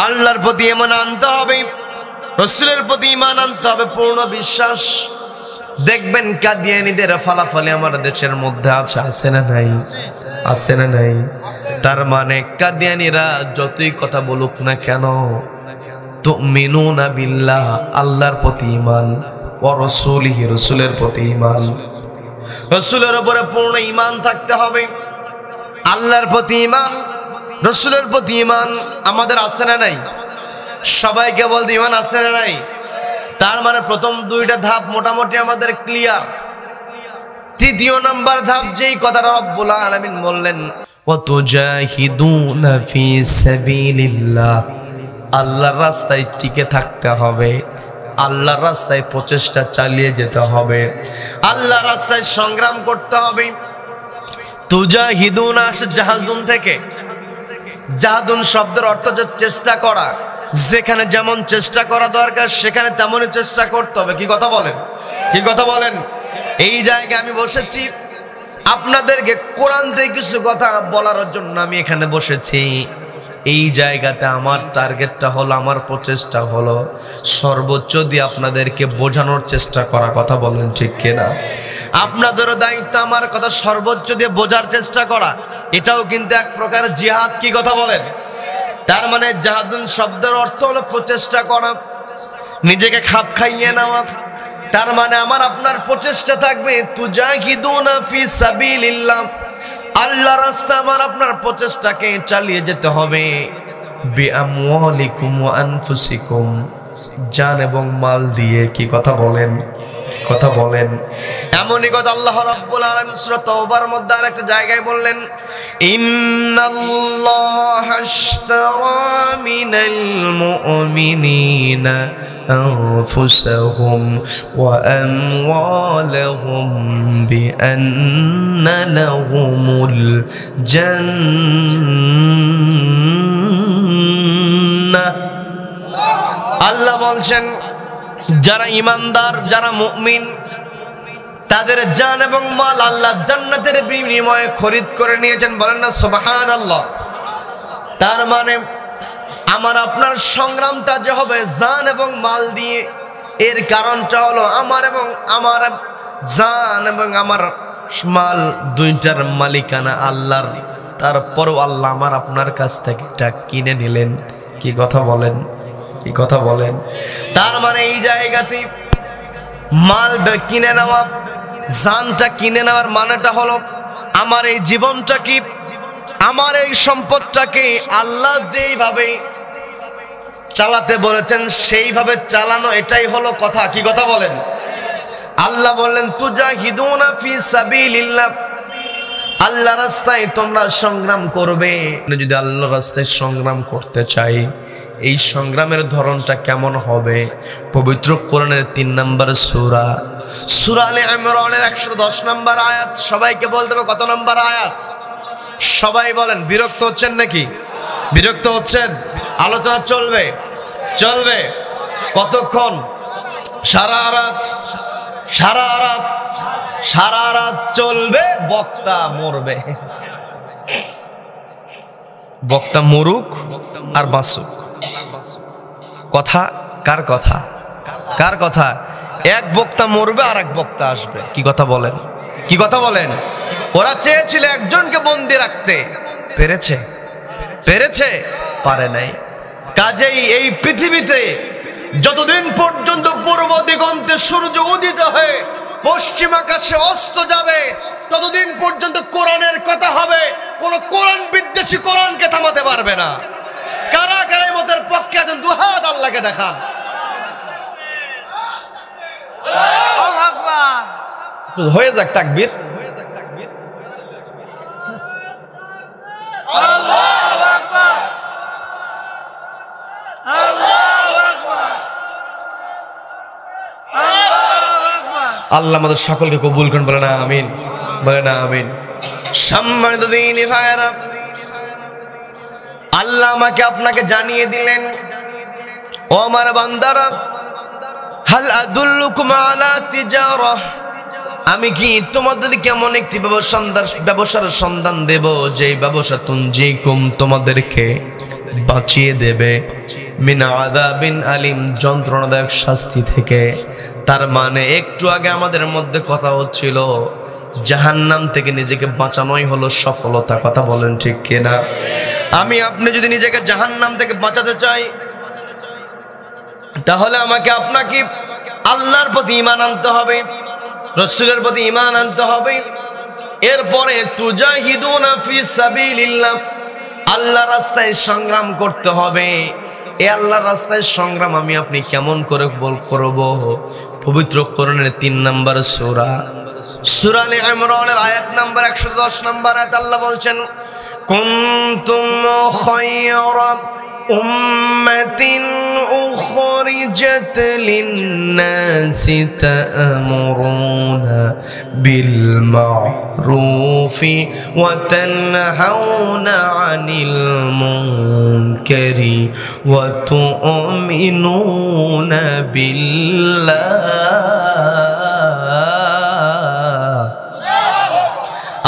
আল্লাহর প্রতি ঈমান আনতে হবে, রাসূলের প্রতি ঈমান আনতে হবে, পূর্ণ বিশ্বাস। দেখবেন কাদিয়ানীদের ফালাফালি আমার দেশের মধ্যে আছে না নাই? আছে না নাই? তার মানে কাদিয়ানীরা যতই কথা বলুক না কেন, তুমিনুনা বিল্লাহ, আল্লাহর প্রতি ঈমান, ওয়া রাসূলিহি, রাসূলের প্রতি ঈমান। রাসূলের উপরে পূর্ণ ঈমান থাকতে হবে, আল্লাহর প্রতি ঈমান, রাসূলের প্রতি ঈমান আমাদের আছে না নাই? সবাইকে বলতে ঈমান আছে না নাই? তার মানে প্রথম দুইটা ধাপ মোটামুটি আমাদের ক্লিয়ার। তৃতীয় নাম্বার ধাপ যেই কথাটা রব্বুল আলামিন বললেন, ওয়া তুজাহিদুনা ফি সাবিলিল্লাহ, আল্লাহর রাস্তায় টিকে থাকতে হবে, আল্লাহর রাস্তায় প্রচেষ্টা চালিয়ে যেতে হবে, আল্লাহর রাস্তায় সংগ্রাম করতে হবে। তুজাহিদুনা আসে জাহাদুন থেকে। জাহাদুন শব্দের অর্থ হচ্ছে চেষ্টা করা। যেখানে যেমন চেষ্টা করা দরকার সেখানে তেমনই চেষ্টা করতে হবে। কি কথা বলেন? কি কথা বলেন? এই জায়গায় আমি বসেছি, আপনাদেরকে কোরআন থেকে কিছু কথা বলার জন্য আমি এখানে বসেছি। এই জায়গাতে আমার টার্গেটটা হলো, আমার প্রচেষ্টা হলো সর্বোচ্চ দিয়ে আপনাদেরকে বোঝানোর চেষ্টা করা। কথা বলেন ঠিক কিনা? আপনাদেরও দায়িত্ব আমার কথা সর্বোচ্চ দিয়ে বোঝার চেষ্টা করা। এটাও কিন্তু এক প্রকার জিহাদ। কি কথা বলেন? তার মানে জাহাদুন শব্দের অর্থ হলো প্রচেষ্টা করা, নিজেকে খাপ খাইয়ে নেওয়া। তার মানে আমার আপনার প্রচেষ্টা থাকবে তুজাহিদুনা ফি সাবিলিল্লাহ, আল্লাহর রাস্তায় আমার আপনার প্রচেষ্টাকে চালিয়ে যেতে হবে। বিআমওয়ালিকুম ওয়া আনফুসিকুম, জান এবং মাল দিয়ে। কি কথা বলেন? কথা বলেন। এমনই কথা আল্লাহ রাব্বুল আলামিন সূরা তাওবার মধ্যে আরেকটা জায়গায় বললেন, ইন্নাল্লাহা আশতারা মিনাল মুমিনিনা আনফুসাহুম ওয়া আমওয়ালাহুম বিআন্না লাহুমুল জান্নাহ। আল্লাহ বলছেন, যারা ঈমানদার, যারা মুমিন, তাদের জান এবং মাল আল্লাহ জান্নাতের বিনিময়ে খরিদ করে নিয়েছেন। বলেন না সুবহানাল্লাহ। তার মানে আমার আপনার সংগ্রামটা যে হবে জান এবং মাল দিয়ে, এর কারণটা হলো আমার জান এবং আমার মাল দুইটার মালিকানা আল্লাহর। তারপরও আল্লাহ আমার আপনার কাছ থেকে এটা কিনে নিলেন। কি কথা বলেন? কি কথা বলেন? তার মানে এই জায়গাতে মাল কিনে নেওয়া, জানটা কিনে নেওয়ার মানেটা হলো আমার এই জীবনটাকে, আমার এই সম্পদটাকে আল্লাহ যেইভাবে চালাতে বলেছেন সেইভাবে চালানো, এটাই হলো কথা। কি কথা বলেন? আল্লাহ বললেন তুজাহিদুনা ফি সাবিলিল্লাহ, আল্লাহর রাস্তায় তোমরা সংগ্রাম করবে। যদি আল্লাহর রাস্তায় সংগ্রাম করতে চাই, এই সংগ্রামের ধরনটা কেমন হবে? পবিত্র কোরআনের 3 নম্বর সূরা, সূরা আলে ইমরানের 110 নম্বর আয়াত। সবাইকে বলতে হবে কত নম্বর আয়াত? সবাই বলেন। বিরক্ত হচ্ছেন নাকি? বিরক্ত হচ্ছেন? আলোচনা চলবে, চলবে কতক্ষণ? সারা রাত, সারা রাত, সারা রাত চলবে। বক্তা মরবে, বক্তা মরুক আর বাঁচুক। কথা কার কথা? কার কথা? এক বক্তা মরবে আর এক বক্তা আসবে। কি কথা বলেন? কি কথা বলেন? ওরা চেয়েছিল একজনকে বন্দি রাখতে, পেরেছে? পেরেছে? পারে নাই। কাজেই এই পৃথিবীতে যতদিন পর্যন্ত পূর্ব দিগন্তে সূর্য উদিত হয়ে পশ্চিম আকাশে অস্ত যাবে, ততদিন পর্যন্ত কোরআনের কথা হবে। কোন কোরআন বিদ্বেষী কোরআনকে থামাতে পারবে না। কারা কারা মতের পক্ষে আছেন? দুহাত আল্লাহকে দেখান। হয়ে যাক তাকবীর। আল্লাহু আকবার, আল্লাহু আকবার, আল্লাহু আকবার। আল্লাহ আমাদের সকলকে কবুল করুন। বলে না আমিন, বলে না আমিন। সম্মানিত দিনী ভাইরা, আল্লাহ আমাকে আপনাকে জানিয়ে দিলেন, ও আমার বান্দারা, হাল আদুল্লুকুম আলা তিজারাহ, আমি কি তোমাদেরকে এমন একটি ব্যবসার সন্ধান দেব যে ব্যবসা তুনজিকুম, তোমাদেরকে বাঁচিয়ে দেবে মিন আযাবিন আলিম, যন্ত্রণাদায়ক শাস্তি থেকে। তার মানে একটু আগে আমাদের মধ্যে কথা হচ্ছিল জাহান্নাম থেকে নিজেকে বাঁচানোই হলো সফলতা। কথা বলেন ঠিক কিনা? আমি আপনি যদি নিজেকে জাহান্নাম থেকে বাঁচাতে চাই, তাহলে আমাকে আপনাকে আল্লাহর প্রতি ঈমান আনতে হবে, রাসূলের প্রতি ঈমান আনতে হবে। এরপরে তুজাহিদুনা ফি সাবিলিল্লাহ, আল্লাহর রাস্তায় সংগ্রাম করতে হবে। এই আল্লাহর রাস্তায় সংগ্রাম আমি আপনি কেমন করে করব? পবিত্র কোরআনের 3 নম্বর সূরা সূরা আলে ইমরানের আয়াত নাম্বার 110 নম্বর আয়াত আল্লাহ বলছেন, কুনতুম খায়রা উম্মাতিন উখরিজাত লিন-নাসি তা'মুরুনা বিল মা'রুফি ওয়া তানহাউনা আনিল মুনকারি ওয়া তু'মিনুনা বিল্লাহ।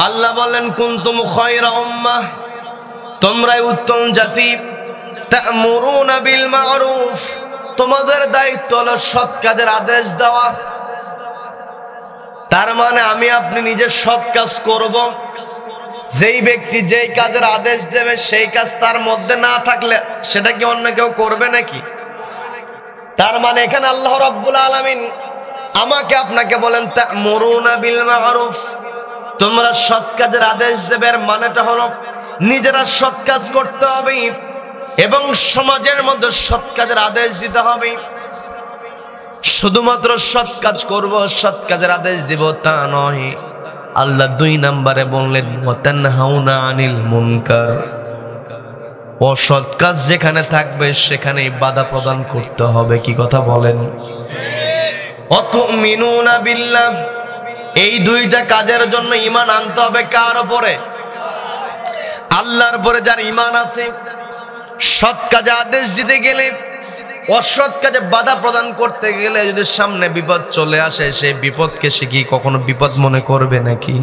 আল্লাহ বলেন, কুনতুম খায়রা উম্মাহ, তোমরাই উত্তম জাতি। তা'মুরুনা বিল মা'রুফ, তোমাদের দায়িত্ব হলো সৎ কাজের আদেশ দেওয়া। তার মানে আমি আপনি নিজে সৎ কাজ করব। যেই ব্যক্তি যেই কাজের আদেশ দেবে সেই কাজ তার মধ্যে না থাকলে সেটা কি অন্য কেউ করবে নাকি? তার মানে এখানে আল্লাহ রাব্বুল আলামিন আমাকে আপনাকে বলেন তা'মুরুনা বিল মা'রুফ, তোমরা সৎ কাজের আদেশ দেবে। এর মানেটা হলো নিজেরা সৎ কাজ করতে হবে এবং সমাজের মধ্যে সৎ কাজের আদেশ দিতে হবে। শুধুমাত্র সৎ কাজ করব, সৎ কাজের আদেশ দিব তা নয়। আল্লাহ 2 নম্বরে বললেন ওয়া তানহাউনা আনিল মুনকার, অসৎ কাজ যেখানে থাকবে সেখানেই বাধা প্রদান করতে হবে। কি কথা বলেন? ওয়া তু'মিনুনা বিল্লাহ, এই 2টা কাজের জন্য ঈমান আনতে হবে। কার উপরে? আল্লাহর উপরে। যার ঈমান আছে, সৎ কাজে আদেশ দিতে গেলে, অসৎ কাজে বাধা প্রদান করতে গেলে যদি সামনে বিপদ চলে আসে, সেই বিপদকে সে কি কখনো বিপদ মনে করবে নাকি?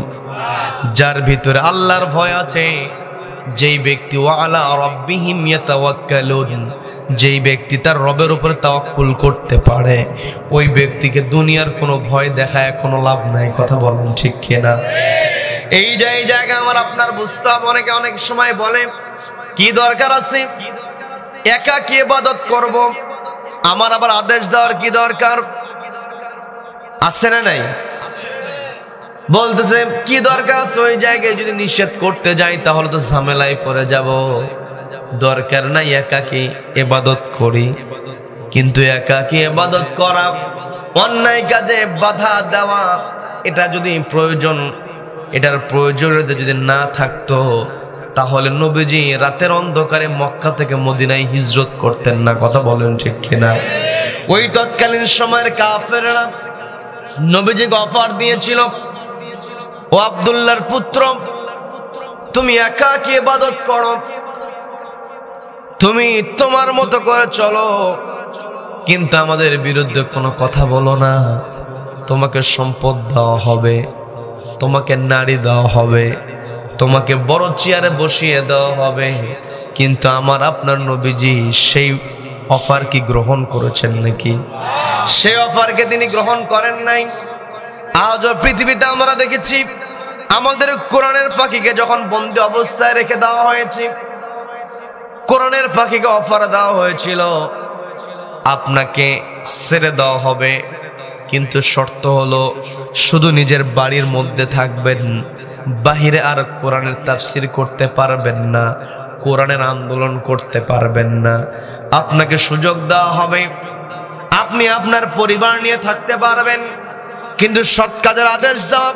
যার ভিতরে আল্লাহর ভয় আছে, যেই ব্যক্তি ওয়া আলা রাব্বিহিম ইয়াতাওয়াক্কালুন, যেই ব্যক্তি তার রবের উপরে তাওয়াক্কুল করতে পারে, ওই ব্যক্তিকে দুনিয়ার কোনো ভয় দেখায় কোনো লাভ নাই। কথা বলেন ঠিক কিনা? এই জায়গা আমার আপনার বুঝতে হবে। অনেকে অনেক সময় বলে কি দরকার আছে, একা কি ইবাদত করব, আমার আবার আদেশ দেওয়ার কি দরকার আছে না নাই? বলতেছে কি দরকার আছে, ওই জায়গায় যদি নিষেধ করতে যাই তাহলে তো ঝামেলায় পড়ে যাব, দরকার নাই একাকী ইবাদত করি। কিন্তু একাকী ইবাদত করা, অন্যায় কাজে বাধা দেওয়া, এটা যদি প্রয়োজন, এটার প্রয়োজনীয়তা যদি না থাকতো তাহলে নবীজি রাতের অন্ধকারে মক্কা থেকে মদিনায় হিজরত করতেন না। কথা বলেন ঠিক কিনা? ওই তৎকালীন সময়ের কাফেররা নবীজিকে অফার দিয়েছিল, ও আব্দুল্লাহর পুত্র, তুমি একাকী ইবাদত করো, তুমি তোমার মতো করে চলো, কিন্তু আমাদের বিরুদ্ধে কোনো কথা বলো না। তোমাকে সম্পদ দেওয়া হবে, তোমাকে নারী দেওয়া হবে, তোমাকে বড় চেয়ারে বসিয়ে দেওয়া হবে। কিন্তু আমার আপনার নবীজি সেই অফার কি গ্রহণ করেছেন নাকি? সেই অফারকে তিনি গ্রহণ করেন নাই। আজ পৃথিবীতে আমরা দেখেছি আমাদের কোরআনের পাখিকে যখন বন্দি অবস্থায় রেখে দেওয়া হয়েছে, কোরআনের পাখিকে অফার দেওয়া হয়েছিল আপনাকে ছেড়ে দেওয়া হবে, কিন্তু শর্ত হলো শুধু নিজের বাড়ির মধ্যে থাকবেন, বাহিরে আর কোরআনের তাফসির করতে পারবেন না, কোরআনের আন্দোলন করতে পারবেন না। আপনাকে সুযোগ দেওয়া হবে, আপনি আপনার পরিবার নিয়ে থাকতে পারবেন, কিন্তু সৎ কাজের আদেশ দেওয়া,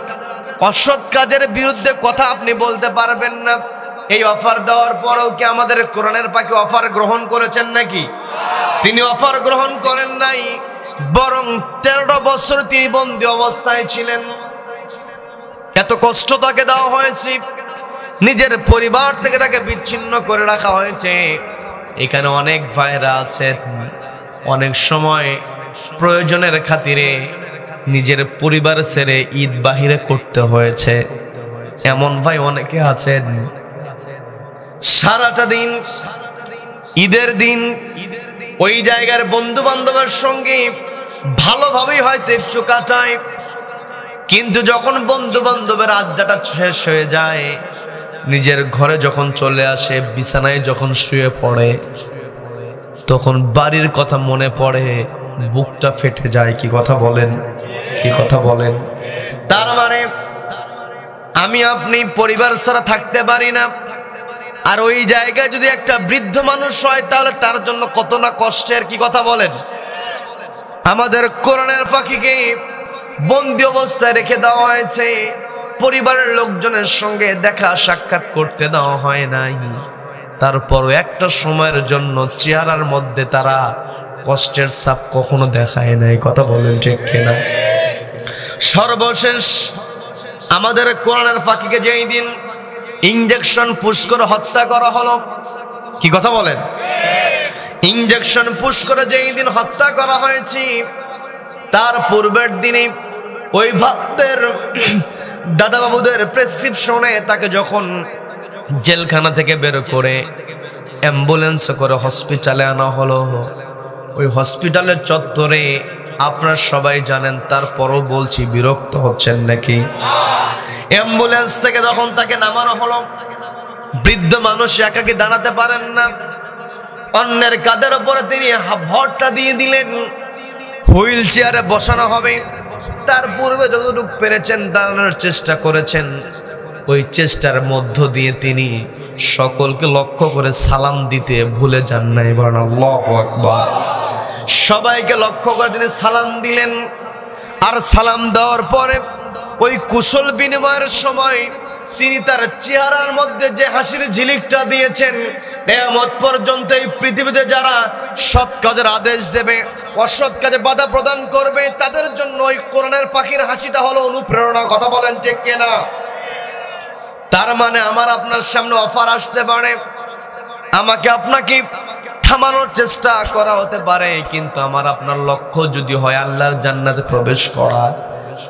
অসৎ কাজের বিরুদ্ধে কথা আপনি বলতে পারবেন না। এই অফার দেওয়ার পরেও কি আমাদের কোরআনের পাখি অফার গ্রহণ করেছেন নাকি? তিনি অফার গ্রহণ করেন নাই, বরং 13টা বছর তিনি বন্দী অবস্থায় ছিলেন। এত কষ্ট তাকে দেওয়া হয়েছে, নিজের পরিবার থেকে তাকে বিচ্ছিন্ন করে রাখা হয়েছে। এখানে অনেক ভাইরা আছেন, অনেক সময় প্রয়োজনের খাতিরে নিজের পরিবার ছেড়ে ঈদ বাহিরে করতে হয়েছে। এমন ভাই অনেকে আছেন, সারাটা দিন ঈদের দিন ওই জায়গার বন্ধু বান্ধবের সঙ্গে ভালোভাবেই হয়তো একটু কাটায়, কিন্তু যখন বন্ধু বান্ধবের আড্ডাটা শেষ হয়ে যায়, নিজের ঘরে যখন চলে আসে, বিছানায় যখন শুয়ে পড়ে, তখন বাড়ির কথা মনে পড়ে, বুকটা ফেটে যায়। কি কথা বলেন, কি কথা বলেন? তার মানে আমি আপনি পরিবার ছাড়া থাকতে পারি না, আর ওই জায়গায় যদি একটা বৃদ্ধ মানুষ হয় তাহলে তার জন্য কত না কষ্টের। কি কথা বলেন? আমাদের কোরআনের পাখিকে বন্দি অবস্থায় রেখে দেওয়া হয়েছে, পরিবারের লোকজনের সঙ্গে দেখা সাক্ষাৎ করতে দেওয়া হয় নাই। তারপরও একটা সময়ের জন্য চেহারার মধ্যে তারা কষ্টের ছাপ কখনো দেখায় নাই। কথা বলেন ঠিক কিনা? সর্বশেষ আমাদের কোরআনের পাখিকে যেই দিন ইনজেকশন পুশ করে হত্যা করা হলো, কি কথা বলেন? ইনজেকশন পুশ করে যেই দিন হত্যা করা হয়েছে, তার পূর্বের দিনে ওই ভক্তের দাদা বাবুদের প্রেসক্রিপশনে তাকে যখন জেলখানা থেকে বের করে অ্যাম্বুলেন্স করে হসপিটালে আনা হলো, ওই হসপিটালের চত্বরে আপনারা সবাই জানেন, তারপরও বলছি, বিরক্ত হচ্ছেন নাকি? অ্যাম্বুলেন্স থেকে যখন তাকে নামানো হলো, বৃদ্ধ মানুষ একাকি দাঁড়াতে পারেন না, অন্যের কাঁধের উপরে তিনি ভরটা দিয়ে দিলেন, হুইল চেয়ারে বসানো হবে। তার পূর্বে যতটুকু পেরেছেন দাঁড়ানোর চেষ্টা করেছেন, ওই চেষ্টার মধ্য দিয়ে তিনি সকলকে লক্ষ্য করে সালাম দিতে ভুলে যান নাই। বলেন আল্লাহু আকবার। সবাইকে লক্ষ্য করে তিনি সালাম দিলেন, আর সালাম দেওয়ার পরে ওই কুশল বিনিময়ের সময় তিনি তার চেহারার মধ্যে যে হাসির ঝিলিকটা দিয়েছেন, কিয়ামত পর্যন্ত এই পৃথিবীতে যারা সৎ কাজের আদেশ দেবে, অসৎ কাজে বাধা প্রদান করবে, তাদের জন্য ওই কোরআনের পাখির হাসিটা হলো অনুপ্রেরণা। কথা বলেন ঠিক কিনা? তার মানে আমার আপনার সামনে অফার আসতে পারে, আমাকে আপনাকে থামানোর চেষ্টা করা হতে পারে, কিন্তু আমার আপনার লক্ষ্য যদি হয় আল্লাহর জান্নাতে প্রবেশ করা,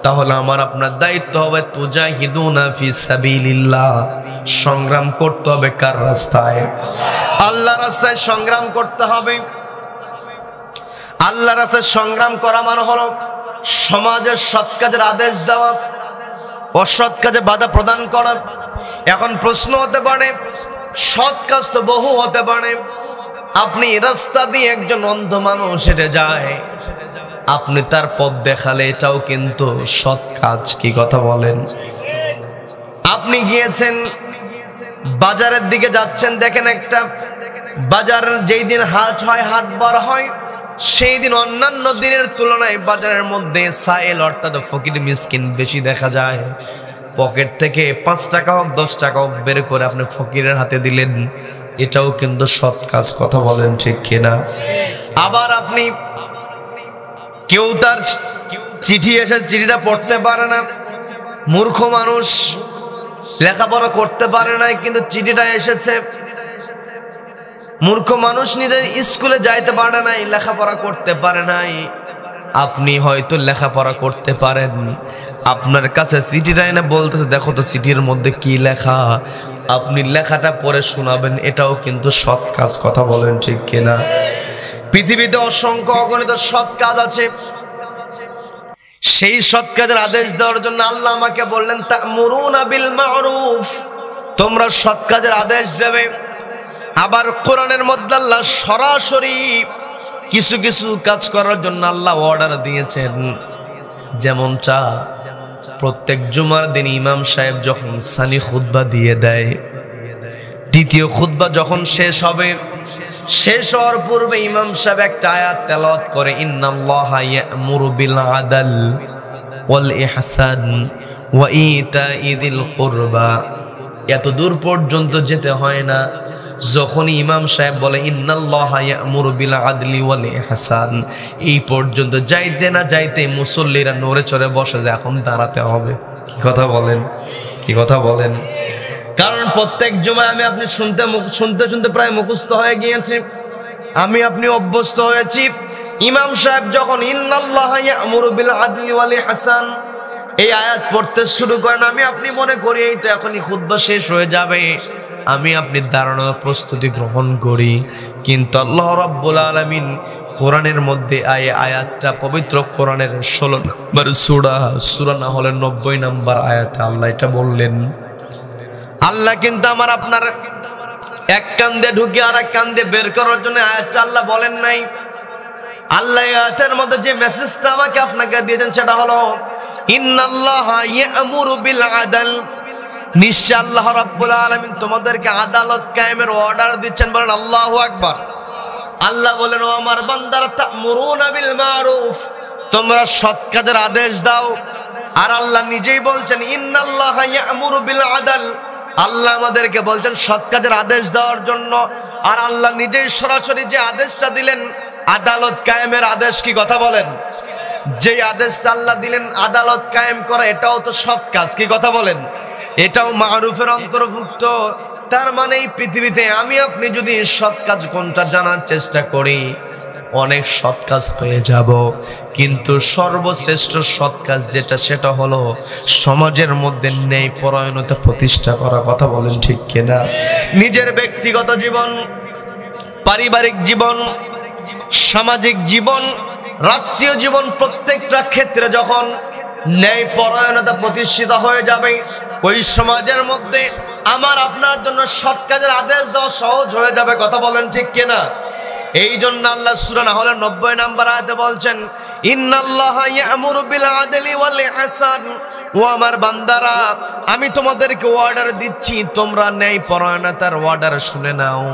তাহলে আমার আপনার দায়িত্ব হবে তুজাহিদুনা ফি সাবিলিল্লাহ, সংগ্রাম করতে হবে কার রাস্তায়? আল্লাহর রাস্তায় সংগ্রাম করতে হবে। আল্লাহর রাস্তায় সংগ্রাম করা মানে হলো সমাজের সৎ কাজের আদেশ দেওয়া, অসৎ কাজে বাধা প্রদান করা। এখন প্রশ্ন হতে পারে, সৎ কাজ তো বহু হতে পারে। আপনি রাস্তা দিয়ে একজন অন্ধ মানুষ হেঁটে যায়, আপনি তার পথ দেখালে এটাও কিন্তু সৎ কাজ। কি কথা বলেন? আপনি গিয়েছেন বাজারের দিকে যাচ্ছেন, দেখেন একটা বাজার যেই দিন হাট হয়, হাট বার হয়, সেই দিন অন্যান্য দিনের তুলনায় বাজারের মধ্যে সাইল অর্থাৎ ফকির মিসকিন বেশি দেখা যায়। পকেট থেকে 5 টাকা হোক 10 টাকা হোক বের করে আপনি ফকিরের হাতে দিলেন, এটাও কিন্তু সৎ কাজ। কথা বলেন ঠিক কিনা? আবার আপনি কেউ তার চিঠি এসে চিঠিটা পড়তে পারে না, মূর্খ মানুষ, লেখাপড়া করতে পারে নাই, কিন্তু চিঠিটা এসেছে। মূর্খ মানুষ নিজের স্কুলে যাইতে পারে নাই, লেখাপড়া করতে পারে নাই। আপনি হয়তো লেখাপড়া করতে পারেন, আপনার কাছে চিঠিটা এনে বলতেছে, দেখো তো চিঠির মধ্যে কি লেখা, আপনি লেখাটা পড়ে শোনাবেন, এটাও কিন্তু সৎ কাজ। কথা বলেন ঠিক কিনা? পৃথিবীতে অসংখ্য অগণিত সৎ কাজ আছে। সেই সৎ কাজের আদেশ দেওয়ার জন্য আল্লাহ আমাকে বললেন, তা'মুরুনা বিল মা'রুফ, তোমরা সৎ কাজের আদেশ দেবে। আবার কোরআনের মধ্যে আল্লাহ সরাসরি কিছু কিছু কাজ করার জন্য আল্লাহ অর্ডার দিয়েছেন। যেমনটা প্রত্যেক জুমার দিন ইমাম সাহেব যখন সানি খুতবা দিয়ে দেয়, দ্বিতীয় খুতবা যখন শেষ হবে, শেষ হওয়ার পূর্বে ইমাম সাহেব একটা আয়াত তেলাওয়াত করে, ইন্নাল্লাহা ইয়া'মুরু বিল আদল ওয়াল ইহসান ওয়া ইতা'i যিল কুরবা। এত দূর পর্যন্ত যেতে হয় না, যখন ইমাম সাহেব বলে ইন্নাল্লাহা ইয়া'মুরু বিল আদলি ওয়াল ইহসান, এই পর্যন্ত যাইতে না যাইতে মুসল্লিরা নড়ে চড়ে বসে যায়, এখন দাঁড়াতে হবে। কি কথা বলেন? কি কথা বলেন? কারণ প্রত্যেক জুমায় আমি আপনি শুনতে শুনতে প্রায় মুখস্থ হয়ে গিয়েছে, আমি আপনি অভ্যস্ত হয়েছি। ইমাম সাহেব যখন ইন্নাল্লাহা ইয়া'মুরু বিল আদলি ওয়াল ইহসান, এই আয়াত পড়তে শুরু করেন, আমি আপনি মনে করি এই তো এখনই খুতবা শেষ হয়ে যাবে, আমি আপনি দাঁড়ানোর প্রস্তুতি গ্রহণ করি। কিন্তু আল্লাহ রাব্বুল আলামিন কোরআনের মধ্যে আয়াতটা পবিত্র কোরআনের 16 নম্বর সূরা না হলে 90 নম্বর আয়াতে আল্লাহ এটা বললেন। আল্লাহ কিন্তু আমার আপনার এক কান দিয়ে ঢুকে আর এক কান দিয়ে বের করার জন্য আয়াতটা আল্লাহ বলেন নাই। আল্লাহ আয়াতের মধ্যে যে মেসেজটা আমাকে আপনাকে দিয়েছেন সেটা হলো ইন্নাল্লাহা ইয়া'মুরু বিল আদল, নিশ্চয় আল্লাহ রাব্বুল আলামিন তোমাদেরকে আদালত কায়েমের অর্ডার দিচ্ছেন। বলেন আল্লাহু আকবার। আল্লাহ বলেন, ও আমার বান্দারা, তা'মুরুনা বিল মারুফ, তোমরা সৎ কাজের আদেশ দাও। আর আল্লাহ নিজেই বলছেন ইন্নাল্লাহা ইয়া'মুরু বিল আদল, আল্লাহ আমাদেরকে বলছেন সৎ কাজের আদেশ দেওয়ার জন্য। আর আল্লাহ নিজেই সরাসরি যে আদেশটা দিলেন আদালত কায়েমের আদেশ, কি কথা বলেন? যে আদেশটা আল্লাহ দিলেন আদালত কায়েম করা, এটাও তো সৎ কাজ, কি কথা বলেন? এটাও মারুফের অন্তর্ভুক্ত। তার মানে এই পৃথিবীতে আমি আপনি যদি সৎ কাজ কোনটা জানার চেষ্টা করি, অনেক সৎ কাজ পেয়ে যাব, কিন্তু সর্বশ্রেষ্ঠ সৎ কাজ যেটা, সেটা হলো সমাজের মধ্যে ন্যায় পরায়ণতা প্রতিষ্ঠা করা। কথা বলেন ঠিক কিনা? নিজের ব্যক্তিগত জীবন, পারিবারিক জীবন, সামাজিক জীবন, রাষ্ট্রীয় জীবন, প্রত্যেকটা ক্ষেত্রে যখন ন্যায় পরায়ণতা প্রতিষ্ঠিত হয়ে যাবে, ওই সমাজের মধ্যে আমার আপনার জন্য সৎ কাজের আদেশ দেওয়া সহজ হয়ে যাবে। কথা বলেন ঠিক কিনা? এই জন্য আল্লাহ সূরা নাহলে 90 নম্বর আয়াতে বলছেন ইন্নাল্লাহা ইয়া'মুরু বিল আদলি ওয়াল ইহসান, ও আমার বান্দারা, আমি তোমাদেরকে অর্ডার দিচ্ছি, তোমরা ন্যায় পরায়ণতার অর্ডার শুনে নাও।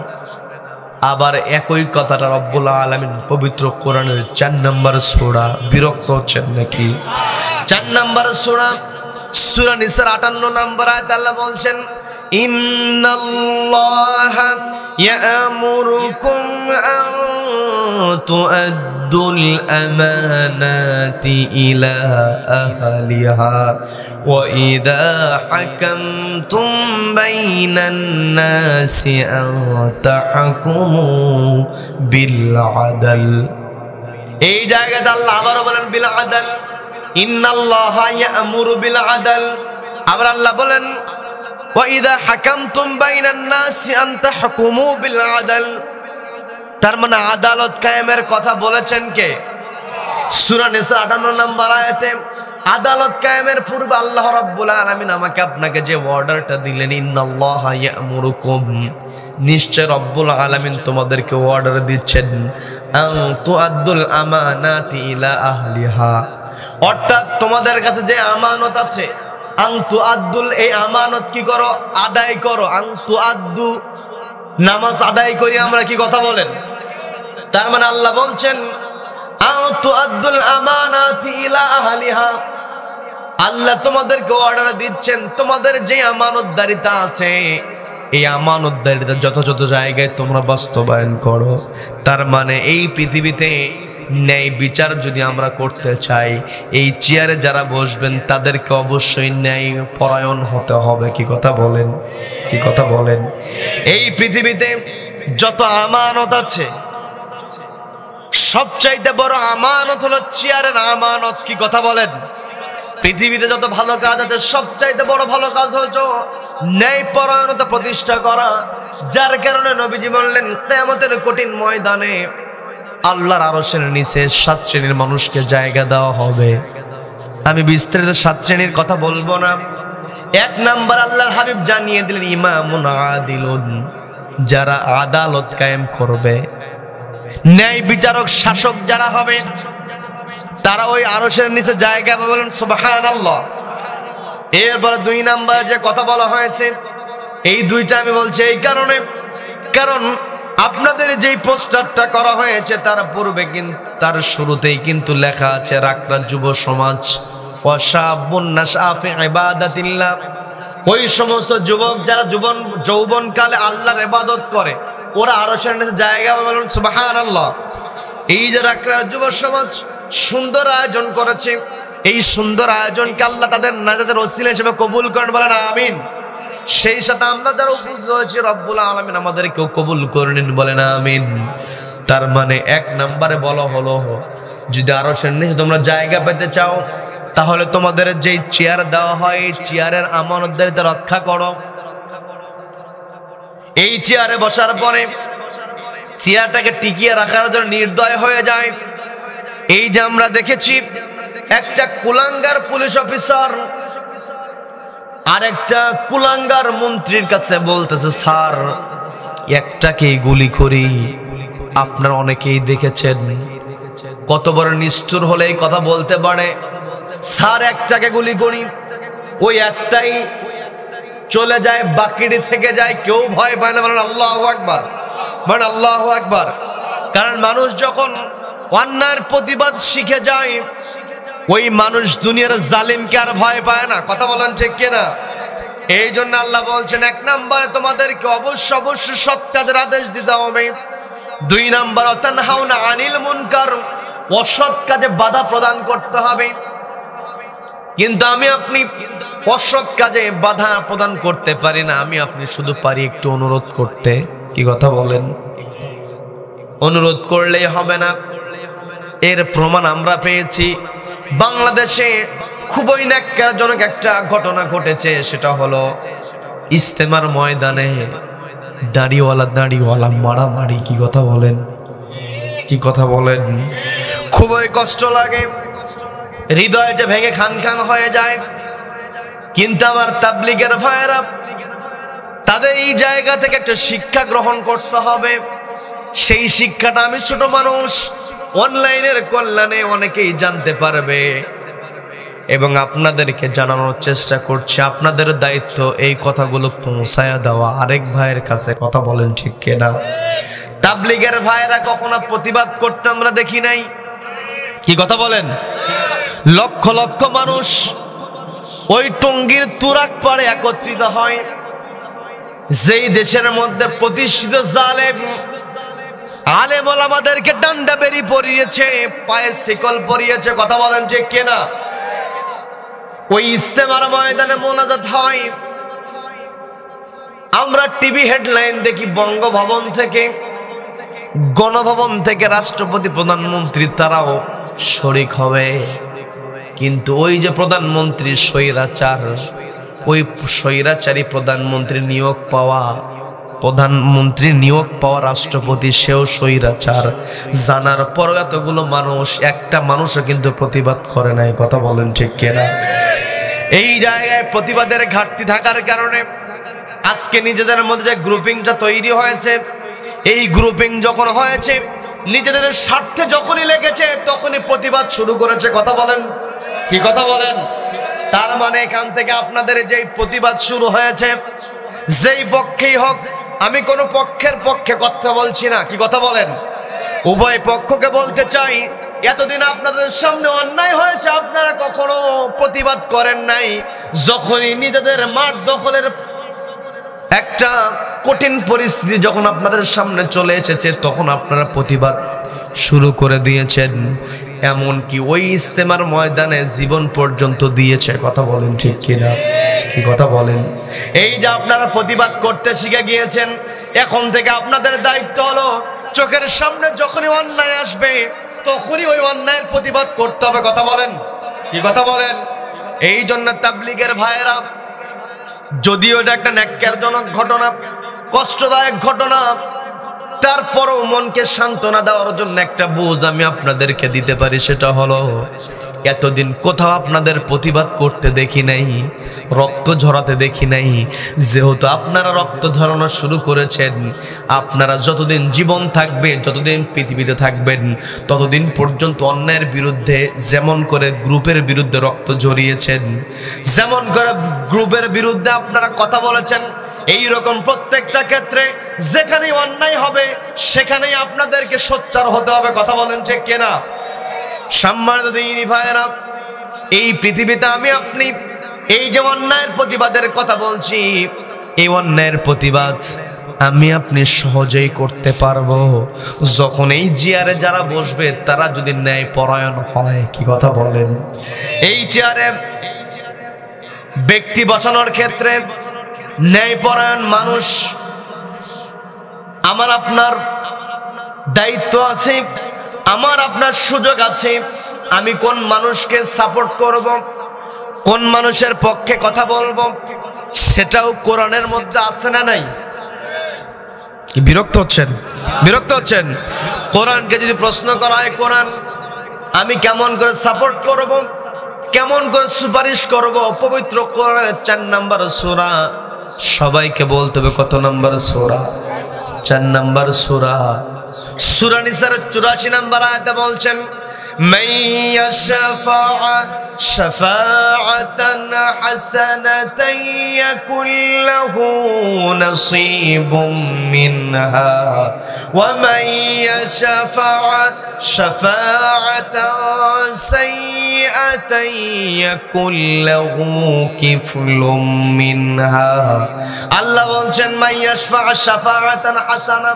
আবার একই কথাটা রব্বুল আলামিন পবিত্র কোরআনের 4 নম্বর সূরা, বিরক্ত হচ্ছেন নাকি? 4 নম্বর সূরা, সূরা নিসার 58 নম্বর আয়াত আল্লাহ বলছেন ইন্নাল্লাহা ইয়া'মুরুকুম আন তু'আদ্দুল আমানাতি ইলা আহলিহা ওয়া ইযা হাকামতুম বাইনান নাসি আন তাহকুমু বিল আদল। এই জায়গাতে আল্লাহ আবারও বলেন বিল আদল, ইন্নাল্লাহা ইয়া'মুরু বিল আদল। আবার আল্লাহ বলেন ওয়া ইযা হাকামতুম বাইনান নাসি আন তাহকুমু বিল আদল। তার মানে আদালত কায়েমের কথা বলেছেন কে? সূরা নিসা 58 নম্বর আয়াতে আদালত কায়েমের পূর্বে আল্লাহ রাব্বুল আলামিন আমাকে আপনাকে যে অর্ডারটা দিলেন ইন্নাল্লাহা ইয়া'মুরুকুম, নিশ্চয় রব্বুল আলামিন তোমাদেরকে অর্ডার দিচ্ছেন আন তুআদ্দুল আমানাতি ইলা আহলিহা, অর্থাৎ তোমাদের কাছে যে আমানত আছে আন তুআদ্দুল, এই আমানত কি করো? আদায় করো। আন তুআদ্দু, নামাজ আদায় করি আমরা, কি কথা বলেন? তার মানে আল্লাহ বলছেন আন তুআদ্দুল আমানাতি ইলা আহলিহা, আল্লাহ তোমাদেরকে অর্ডার দিচ্ছেন তোমাদের যে আমানতদারিতা আছে এই আমানতদারিতা যথাযথ জায়গায় তোমরা বাস্তবায়ন করো। তার মানে এই পৃথিবীতে ন্যায় বিচার যদি আমরা করতে চাই, এই চেয়ারে যারা বসবেন তাদেরকে অবশ্যই ন্যায় পরায়ণ হতে হবে। কি কথা বলেন? কি কথা বলেন? এই পৃথিবীতে যত আমানত আছে, সবচাইতে বড় আমানত হলো চেয়ারের আমানত। কি কথা বলেন? পৃথিবীতে যত ভালো কাজ আছে, সবচাইতে বড় ভালো কাজ হচ্ছে ন্যায় পরায়ণতা প্রতিষ্ঠা করা। যার কারণে নবীজি বললেন কিয়ামতের কঠিন ময়দানে আল্লাহর আরশের নিচে 7 শ্রেণীর মানুষকে জায়গা দেওয়া হবে। আমি বিস্তারিত 7 শ্রেণীর কথা বলবো না। 1 নাম্বার আল্লাহর হাবিব জানিয়ে দিলেন ইমামুন আদিলুন, যারা আদালত কায়েম করবে, ন্যায় বিচারক শাসক যারা হবে, তারা ওই আরশের নিচে জায়গা পাবে। বলেন সুবহানাল্লাহ। এরপরে 2 নাম্বার যে কথা বলা হয়েছে, এই দুইটা আমি বলছি এই কারণে, কারণ আপনাদের যেই পোস্টারটা করা হয়েছে তার পূর্বে কিন্তু তার শুরুতেই কিন্তু লেখা আছে রাকরা যুব সমাজ ওয়াশাবুন নাশা ফি ইবাদাতিল্লাহ। ওই সমস্ত যুবক যারা যৌবনকালে আল্লাহর ইবাদত করে, ওরা আরশের নিচে জায়গা পাবে। বলুন সুবহানাল্লাহ। এই যে রাকরা যুব সমাজ সুন্দর আয়োজন করেছে, এই সুন্দর আয়োজনকে আল্লাহ তাদের নাজাতের ওসিলা হিসেবে কবুল করেন। বলেন আমিন। সেই সাথে আমরা যারা উপস্থিত হয়েছি রব্বুল আলামিন আমাদেরকেও কবুল করে নিন। বলেন আমিন। তার মানে 1 নম্বরে বলা হলো যদি আরশের নিচে তোমরা জায়গা পেতে চাও, তাহলে তোমাদের যেই চেয়ার দেওয়া হয় এই চেয়ারের আমানতদারিতা রক্ষা করো। এই চেয়ারে বসার পরে চেয়ারটাকে টিকিয়ে রাখার জন্য নির্দয় হয়ে যায়। এই যে আমরা দেখেছি একটা কুলাঙ্গার পুলিশ অফিসার আরেকটা কুলাঙ্গার মন্ত্রীর কাছে বলতেছে, স্যার একটাকে গুলি করি। আপনারা অনেকেই দেখেছেন কত বড় নিষ্ঠুর হলে এই কথা বলতে পারে, স্যার একটাকে গুলি করি, ওই একটাই চলে যায়, বাকিটি থেকে যায়, কেউ ভয় পায় না। বলেন আল্লাহু আকবার, বলেন আল্লাহু আকবার। কারণ মানুষ যখন অন্যায়ের প্রতিবাদ শিখে যায় ওই মানুষ দুনিয়ার জালিমকে আর ভয় পায় না। কথা বলেন ঠিক কিনা? এই জন্য আল্লাহ বলছেন, এক নম্বরে তোমাদেরকে অবশ্যই সৎ কাজের আদেশ দিতে হবে, দুই নম্বর তানহাউনা আনিল মুনকার, অসৎ কাজে বাধা প্রদান করতে হবে। কিন্তু আমি আপনি অসৎ কাজে বাধা প্রদান করতে পারি না, আমি আপনি শুধু পারি একটু অনুরোধ করতে। কি কথা বলেন? অনুরোধ করলেই হবে না। এর প্রমাণ আমরা পেয়েছি বাংলাদেশে খুবই ন্যাক্কারজনক একটা ঘটনা ঘটেছে। সেটা হলো ইজতেমার ময়দানে দাড়িওয়ালা মারামারি। কি কথা বলেন? কি কথা বলেন? খুবই কষ্ট লাগে, হৃদয়টা ভেঙে খান খান হয়ে যায়। কিন্তু আমার তাবলীগের ভাইয়েরা, তাদের এই জায়গা থেকে একটা শিক্ষা গ্রহণ করতে হবে। সেই শিক্ষাটা আমি ছোট মানুষ, অনলাইনের কল্যাণে অনেকেই জানতে পারবে এবং আপনাদেরকে জানানোর চেষ্টা করছি। আপনাদের দায়িত্ব এই কথাগুলো পৌঁছায়া দেওয়া আরেক ভাইয়ের কাছে। কথা বলেন ঠিক কিনা? তাবলীগের ভাইয়েরা কখনো প্রতিবাদ করতে আমরা দেখি নাই। কি কথা বলেন? লক্ষ লক্ষ মানুষ ওই টঙ্গীর তুরাক পাড়ে একত্রিত হয়, যেই দেশের মধ্যে প্রতিষ্ঠিত জালেম আলেম ওলামাদেরকে ডান্ডা বেরি পরিয়েছে, পায়ে শিকল পরিয়েছে। কথা বলেন ঠিক কিনা? ওই ইজতেমার ময়দানে মোনাজাত হয়, আমরা টিভি হেডলাইন দেখি বঙ্গভবন থেকে, গণভবন থেকে রাষ্ট্রপতি প্রধানমন্ত্রী তারাও শরীক হবে। কিন্তু ওই যে প্রধানমন্ত্রী স্বৈরাচার, ওই স্বৈরাচারী প্রধানমন্ত্রী নিয়োগ পাওয়া রাষ্ট্রপতি সেও স্বৈরাচার। জানার পর এতগুলো মানুষ, একটা মানুষও কিন্তু প্রতিবাদ করে নাই। কথা বলেন ঠিক কিনা? এই জায়গায় প্রতিবাদের ঘাটতি থাকার কারণে আজকে নিজেদের মধ্যে যে গ্রুপিংটা তৈরি হয়েছে, এই গ্রুপিং যখন হয়েছে নিজেদের স্বার্থে যখনই লেগেছে তখনই প্রতিবাদ শুরু করেছে। কথা বলেন? কি কথা বলেন? তার মানে এখান থেকে আপনাদের যেই প্রতিবাদ শুরু হয়েছে, যেই পক্ষেই হোক, আমি কোন পক্ষের পক্ষে কথা বলছি না। কি কথা বলেন? উভয় পক্ষকে বলতে চাই, এতদিন আপনাদের সামনে অন্যায় হয়েছে, আপনারা কখনো প্রতিবাদ করেন নাই। যখনই নিজেদের মাঠ দখলের একটা কঠিন পরিস্থিতি যখন আপনাদের সামনে চলে এসেছে তখন আপনারা প্রতিবাদ শুরু করে দিয়েছেন। এমনকি ওই ইজতেমার ময়দানে জীবন পর্যন্ত দিয়েছে। কথা বলেন ঠিক কিনা? কি কথা বলেন? এই যে আপনারা প্রতিবাদ করতে শিখে গিয়েছেন, এখন থেকে আপনাদের দায়িত্ব হলো চোখের সামনে যখনই অন্যায় আসবে তখনই ওই অন্যায়ের প্রতিবাদ করতে হবে। কথা বলেন? কি কথা বলেন? এই জন্য তাবলীগের ভাইয়েরা, যদিও এটা একটা ন্যাক্কারজনক ঘটনা, কষ্টদায়ক ঘটনা, তারপরও মনকে সান্ত্বনা দেওয়ার জন্য একটা বোঝ আমি আপনাদেরকে দিতে পারি। সেটা হলো, এতদিন কোথাও আপনাদের প্রতিবাদ করতে দেখি নাই, রক্ত ঝরাতে দেখি নাই। যেহেতু আপনারা রক্ত ঝরানো শুরু করেছেন, আপনারা যতদিন জীবন থাকবে, যতদিন পৃথিবীতে থাকবেন, ততদিন পর্যন্ত অন্যায়ের বিরুদ্ধে যেমন করে গ্রুপের বিরুদ্ধে রক্ত ঝরিয়েছেন, যেমন করে গ্রুপের বিরুদ্ধে আপনারা কথা বলেছেন, এই রকম প্রত্যেকটা ক্ষেত্রে যেখানেই অন্যায় হবে সেখানেই আপনাদেরকে সোচ্চার হতে হবে। কথা বলেন ঠিক কিনা? সম্মানিত দিনী ভাইয়েরা, এই পৃথিবীতে আমি আপনি এই যে অন্যায়ের প্রতিবাদের কথা বলছি, এই অন্যায়ের প্রতিবাদ আমি আপনি সহজেই করতে পারবো যখন এই চেয়ারে যারা বসবে তারা যদি ন্যায় পরায়ণ হয়। কি কথা বলেন? এই চেয়ারে ব্যক্তি বসানোর ক্ষেত্রে ন্যায়পরায়ণ মানুষ আমার আপনার দায়িত্ব আছে। আমার আপনার সুযোগ আছে, আমি কোন মানুষকে সাপোর্ট করব, কোন মানুষের পক্ষে কথা বলবো, সেটাও কোরআনের মধ্যে আছে না নাই? বিরক্ত হচ্ছেন? বিরক্ত হচ্ছেন? কোরআনকে যদি প্রশ্ন করা হয়, কোরআন আমি কেমন করে সাপোর্ট করব, কেমন করে সুপারিশ করব, পবিত্র কোরআনের 4 নম্বর সূরা, সবাইকে বলতে হবে কত নম্বর সূরা? 4 নম্বর সূরা। সূরা নিসার 84 নম্বর আয়াতে বলছেন, মান ইয়াশফা শাফাআতান হাসানাতান ইয়াকুল লাহু নাসীবুম মিনহা ওয়া মান ইয়াশফা শাফাআতান সাইয়্যাতান ইয়াকুল লাহু কিফলুম মিনহা। আল্লাহ বলছেন, মান ইয়াশফা শাফাআতান হাসানা,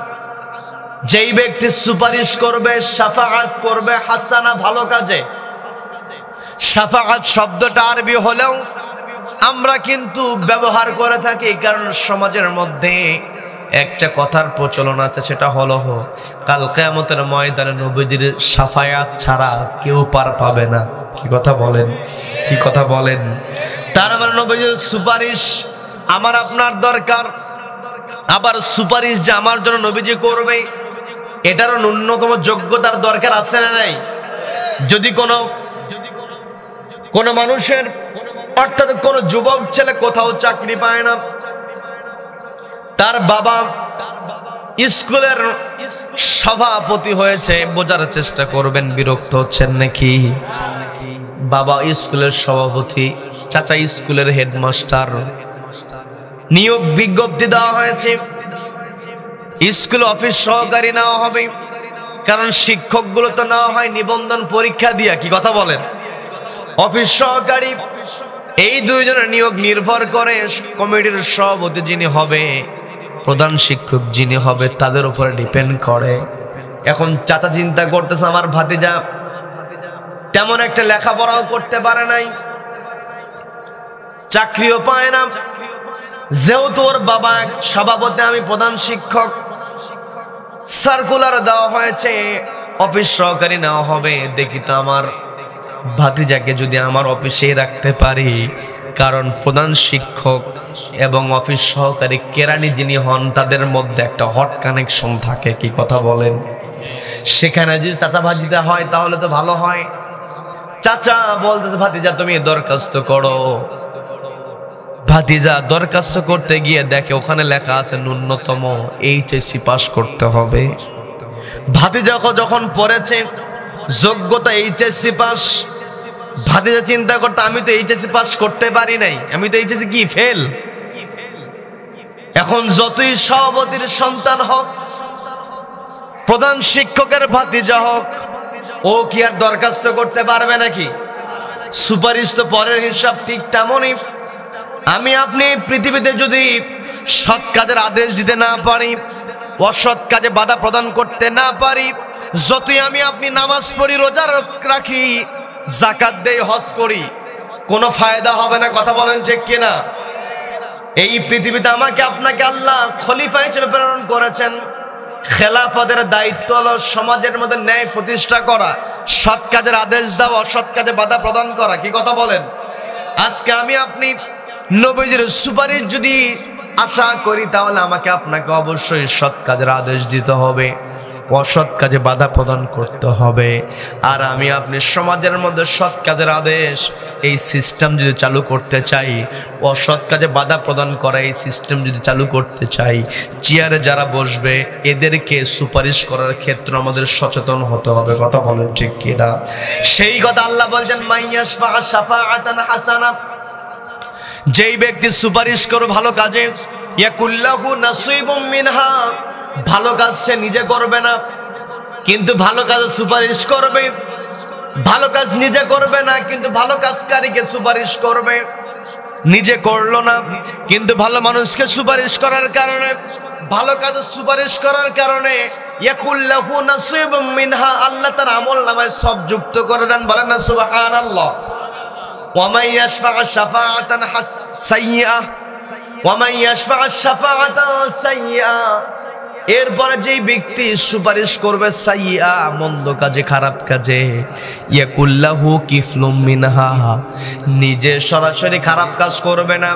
যেই ব্যক্তি সুপারিশ করবে, শাফাআত করবে, হাসানা ভালো কাজে। শাফাআত শব্দটা আরবি হলেও আমরা কিন্তু ব্যবহার করে থাকি, কারণ সমাজের মধ্যে একটা কথার প্রচলন আছে, সেটা হলো কাল কিয়ামতের ময়দানে নবীজির শাফায়াত ছাড়া কেউ পার পাবে না। কি কথা বলেন? কি কথা বলেন? তার মানে নবীজির সুপারিশ আমার আপনার দরকার। আবার সুপারিশ যে আমার জন্য নবীজি করবে, এটারও ন্যূনতম যোগ্যতার দরকার আছে না নাই? যদি কোন মানুষের, অর্থাৎ কোন যুবক ছেলে কোথাও চাকরি পায় না, তার বাবা স্কুলের সভাপতি হয়েছে, বোঝার চেষ্টা করবেন, বিরক্ত হচ্ছেন নাকি? বাবা স্কুলের সভাপতি, চাচা স্কুলের হেডমাস্টার, নিয়োগ বিজ্ঞপ্তি দেওয়া হয়েছে, স্কুল অফিস সহকারী নেওয়া হবে, কারণ শিক্ষকগুলো তো নেওয়া হয় নিবন্ধন পরীক্ষা দিয়া। কি কথা বলেন? অফিস সহকারী, এই দুইজনের নিয়োগ নির্ভর করে কমিটির সভাপতি যিনি হবে, প্রধান শিক্ষক যিনি হবে, তাদের উপরে ডিপেন্ড করে। এখন চাচা চিন্তা করতেছে, আমার ভাতিজা তেমন একটা লেখাপড়াও করতে পারে নাই, চাকরিও পায় না, যেহেতু ওর বাবা সভাপতি, আমি প্রধান শিক্ষক, সার্কুলার দেওয়া হয়েছে অফিস সহকারী নেওয়া হবে, দেখি তো আমার ভাতিজাকে যদি আমার অফিসে রাখতে পারি, কারণ প্রধান শিক্ষক এবং অফিস সহকারী কেরানি যিনি হন, তাদের মধ্যে একটা হট কানেকশন থাকে। কি কথা বলেন? সেখানে যদি চাচা ভাতিজা হয় তাহলে তো ভালো হয়। চাচা বলতেছে, ভাতিজা তুমি দরখাস্ত করো। ভাতিজা দরখাস্ত করতে গিয়ে দেখে ওখানে লেখা আছে ন্যূনতম এইচএসসি পাস করতে হবে। ভাতিজা যখন পড়েছে যোগ্যতা এইচএসসি পাস, ভাতিজা চিন্তা করতে, আমি তো এইচএসসি পাস করতে পারি নাই, আমি তো এইচএসসি কি ফেল। এখন যতই সভাপতির সন্তান হোক, প্রধান শিক্ষকের ভাতিজা হোক, ও কি আর দরখাস্ত করতে পারবে নাকি? সুপারিশ তো পরের হিসাব। ঠিক তেমনই আমি আপনি পৃথিবীতে যদি সৎ কাজের আদেশ দিতে না পারি, অসৎ কাজে বাধা প্রদান করতে না পারি, যতই আমি আপনি নামাজ পড়ি, রোজা রাখি, যাকাত দেই, হজ করি, কোনো ফায়দা হবে না। কথা বলেন ঠিক কিনা? এই পৃথিবীতে আমাকে আপনাকে আল্লাহ খলিফা হিসেবে প্রেরণ করেছেন। খেলাফতের দায়িত্ব হলো সমাজের মধ্যে ন্যায় প্রতিষ্ঠা করা, সৎ কাজের আদেশ দেওয়া, অসৎ কাজে বাধা প্রদান করা। কি কথা বলেন? আজকে আমি আপনি নবীজির সুপারিশ যদি আশা করি, তাহলে আমাকে আপনাকে অবশ্যই সৎ কাজের আদেশ দিতে হবে, অসৎ কাজে বাধা প্রদান করতে হবে। আর আমি আপনি সমাজের মধ্যে সৎ কাজের আদেশ, এই সিস্টেম যদি চালু করতে চাই, অসৎ কাজে বাধা প্রদান করা এই সিস্টেম যদি চালু করতে চাই, চেয়ারে যারা বসবে এদেরকে সুপারিশ করার ক্ষেত্রে আমাদের সচেতন হতে হবে। কথা বলেন ঠিক কিনা? সেই কথা আল্লাহ বলছেন, মাইয়াশফা শাফাআতান হাসানা, যেই ব্যক্তি সুপারিশ করে ভালো কাজে, ইয়াকুল্লাহু নাসীবুম মিনহা, ভালো কাজ সে নিজে করবে না, কিন্তু ভালো কাজে সুপারিশ করবে। ভালো কাজ নিজে করবে না, কিন্তু ভালো কাজকারীকে সুপারিশ করবে। নিজে করলো না, কিন্তু ভালো মানুষকে সুপারিশ করার কারণে, ভালো কাজে সুপারিশ করার কারণে ইয়াকুল্লাহু নাসীবুম মিনহা, আল্লাহ তার আমলনামায় সব যুক্ত করে দেন। বলেন না সুবহানাল্লাহ। ওয়ামান ইয়াশফা শাফাআতান সাইয়্যা, ওয়ামান ইয়াশফা শাফাআতান সাইয়্যা, এরপরে যেই ব্যক্তি সুপারিশ করবে সাইয়্যা মন্দ কাজে খারাপ কাজে, ইয়াকুল্লাহু কিফলুম মিনহা, নিজে সরাসরি খারাপ কাজ করবে না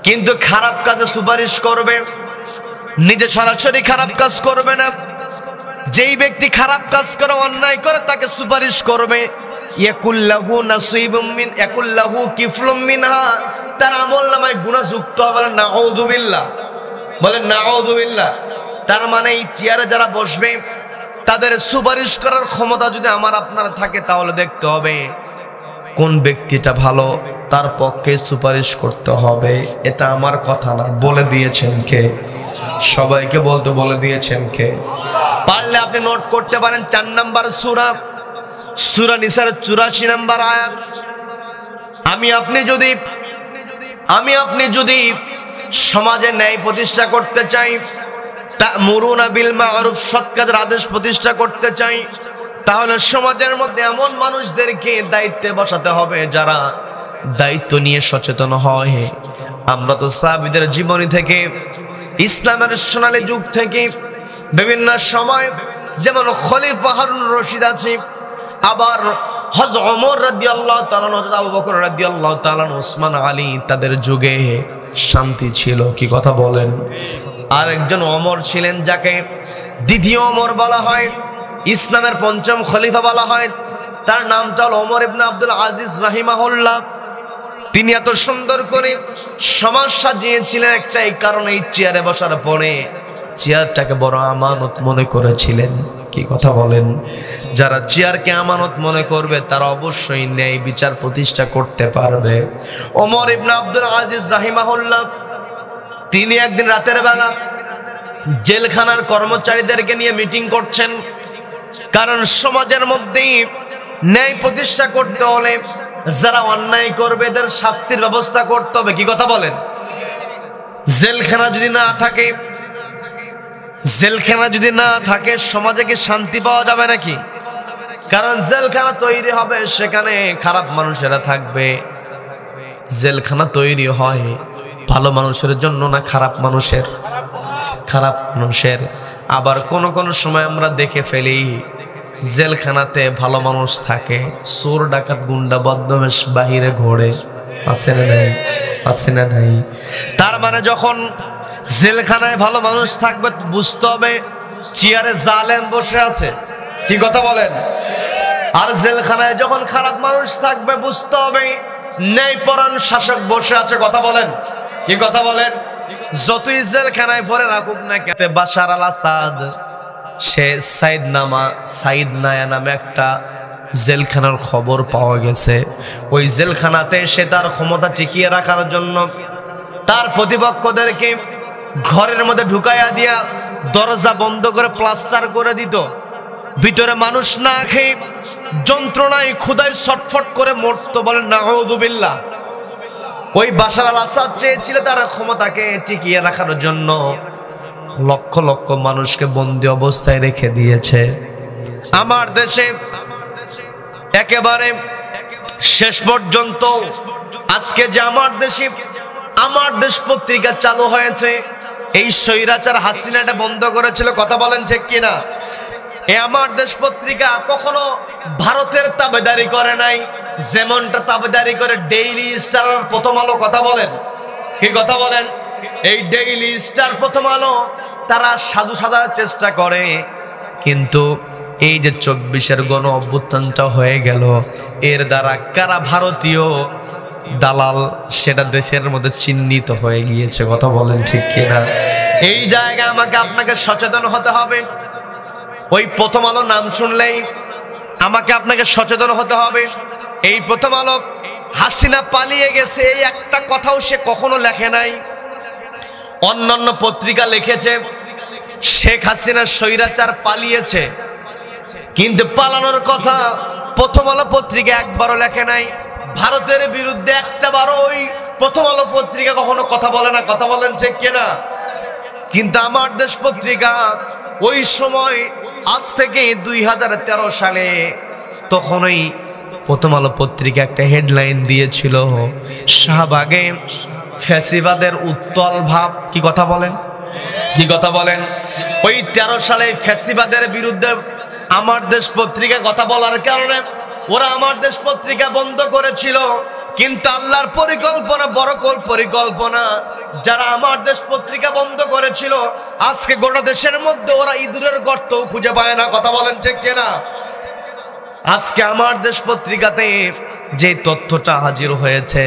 কিন্তু খারাপ কাজে সুপারিশ করবে, নিজে সরাসরি খারাপ কাজ করবে না। যেই ব্যক্তি খারাপ কাজ করে অন্যায় করে তাকে সুপারিশ করবে, ইয়াকুল্লাহু নাসিবুম মিন ইয়াকুল্লাহু কিফলুম মিনহা, তার আমলনামায় গুনাহ যুক্ত হবে। নাউযুবিল্লাহ, বলেন নাউযুবিল্লাহ। তার মানে এই চেয়ারে যারা বসবে তাদের সুপারিশ করার ক্ষমতা যদি আমার আপনার থাকে তাহলে দেখতে হবে কোন ব্যক্তিটা ভালো, তার পক্ষে সুপারিশ করতে হবে। এটা আমার কথা না, বলে দিয়েছেন কে? সবাইকে বলতে বলে দিয়েছেন কে? পারলে আপনি নোট করতে পারেন 4 নম্বর সূরা, সূরা নিসার 84 নম্বর আয়াত। আমি আপনি যদি সমাজে ন্যায় প্রতিষ্ঠা করতে চাই, তা'মুরুনা বিল মা'রুফ, সৎ কাজের আদেশ প্রতিষ্ঠা করতে চাই, তাহলে সমাজের মধ্যে এমন মানুষদেরকে দায়িত্বে বসাতে হবে যারা দায়িত্ব নিয়ে সচেতন হয়। আমরা তো সাহাবীদের জীবনী থেকে, ইসলামের সোনালী যুগ থেকে বিভিন্ন সময়, যেমন খলিফা হারুন রশিদ আছে, আবার হযরত ওমর রাদিয়াল্লাহু তাআলা, হযরত আবু বকর রাদিয়াল্লাহু তাআলা, ওসমান আলী, তাদের যুগে শান্তি ছিল। কি কথা বলেন? আরেকজন ওমর ছিলেন যাকে দ্বিতীয় ওমর বলা হয়, ইসলামের 5ম খলিফা বলা হয়। তার নামটা হল ওমর ইবনে আব্দুল আজিজ রাহিমাহুল্লাহ। তিনি এত সুন্দর করে সমাজ সাজিয়েছিলেন একটা এই কারণে, এই চেয়ারে বসার পরে চেয়ারটাকে বড় আমানত মনে করেছিলেন। কি কথা বলেন? যারা চেয়ারকে আমানত মনে করবে তারা অবশ্যই ন্যায় বিচার প্রতিষ্ঠা করতে পারবে। ওমর ইবনে আব্দুল আজিজ রাহিমাহুল্লাহ তিনি একদিন রাতের বেলা জেলখানার কর্মচারীদেরকে নিয়ে মিটিং করছেন। কারণ সমাজের মধ্যেই ন্যায় প্রতিষ্ঠা করতে হলে যারা অন্যায় করবে এদের শাস্তির ব্যবস্থা করতে হবে। কি কথা বলেন? জেলখানা যদি না থাকে সমাজে কি শান্তি পাওয়া যাবে নাকি? কারণ জেলখানা তৈরি হবে, সেখানে খারাপ মানুষেরা থাকবে। জেলখানা তৈরি হয় ভালো মানুষের জন্য না খারাপ মানুষের। আবার কোন সময় আমরা দেখে ফেলি জেলখানাতে ভালো মানুষ থাকে, চোর ডাকাত গুন্ডা বদমাশ বাহিরে ঘোরে। আছে না নাই? তার মানে যখন জেলখানায় ভালো মানুষ থাকবে বুঝতে হবে চেয়ারে জালেম বসে আছে। কি কথা বলেন? আর জেলখানায় যখন খারাপ মানুষ থাকবে বুঝতে হবে ন্যায়পরায়ণ শাসক বসে আছে। কথা বলেন? কি কথা বলেন? যতই জেলখানায় ভরে রাখুক না কেন, বাশার আল আসাদ সে সাইদ নায়া নামে একটা জেলখানার খবর পাওয়া গেছে। ওই জেলখানাতে সে তার ক্ষমতা টিকিয়ে রাখার জন্য তার প্রতিপক্ষদেরকে ঘরের মধ্যে ঢুকাইয়া দিয়া দরজা বন্ধ করে প্লাস্টার করে দিত। ভিতরে মানুষ না খেয়ে যন্ত্রণায় ক্ষুধায় ছটফট করে মরত। বলেন নাউযুবিল্লাহ। ওই বাশার আল আসাদ চেয়েছিল তার ক্ষমতাকে টিকিয়ে রাখার জন্য লক্ষ লক্ষ মানুষকে বন্দী অবস্থায় রেখে দিয়েছে। আমার দেশে একেবারে শেষ পর্যন্ত আজকে যে আমার দেশ পত্রিকা চালু হয়েছে, এই স্বৈরাচার হাসিনা এটা বন্ধ করেছিল। কথা বলেন ঠিক কিনা? এই আমার দেশ পত্রিকা কখনো ভারতের তাবেদারি করে নাই, যেমনটা তাবেদারি করে ডেইলি স্টার আর প্রথম আলো। কথা বলেন? কি কথা বলেন? এই ডেইলি স্টার প্রথম আলো তারা সাধু সাজার চেষ্টা করে, কিন্তু এই যে 24-এর গণ অভ্যুত্থানটা হয়ে গেল, এর দ্বারা কারা ভারতীয় দালাল সেটা দেশের মধ্যে চিহ্নিত হয়ে গিয়েছে। কথা বলেন ঠিক কিনা? এই জায়গায় আমাকে আপনাকে সচেতন হতে হবে। ওই প্রথম আলো নাম শুনলেই আমাকে আপনাকে সচেতন হতে হবে। এই প্রথম আলো হাসিনা পালিয়ে গেছে এই একটা কথাও সে কখনো লেখে নাই। অন্যান্য পত্রিকা লিখেছে শেখ হাসিনা স্বৈরাচার পালিয়েছে, কিন্তু পালানোর কথা প্রথম আলো পত্রিকা একবারও লেখে নাই। ভারতের বিরুদ্ধে একটা বারও ওই প্রথম আলো পত্রিকা কখনো কথা বলে না। কথা বলেন ঠিক কিনা? কিন্তু আমার দেশ পত্রিকা ওই সময়, আজ থেকে 2013 সালে, তখনই প্রথম আলো পত্রিকা একটা হেডলাইন দিয়েছিল, শাহবাগে ফ্যাসিবাদের উত্তাল ভাব। কি কথা বলেন? কি কথা বলেন? ওই 13 সালে ফ্যাসিবাদের বিরুদ্ধে আমার দেশ পত্রিকা কথা বলার কারণে ওরা আমার দেশ পত্রিকা বন্ধ করেছিল, কিন্তু আল্লাহর পরিকল্পনা বড় পরিকল্পনা। যারা আমার দেশ পত্রিকা বন্ধ করেছিল আজকে গোটা দেশের মধ্যে ওরা ইঁদুরের গর্তও খুঁজে পায় না। কথা বলেন ঠিক কিনা? আজকে আমার দেশ পত্রিকাতে যে তথ্যটা হাজির হয়েছে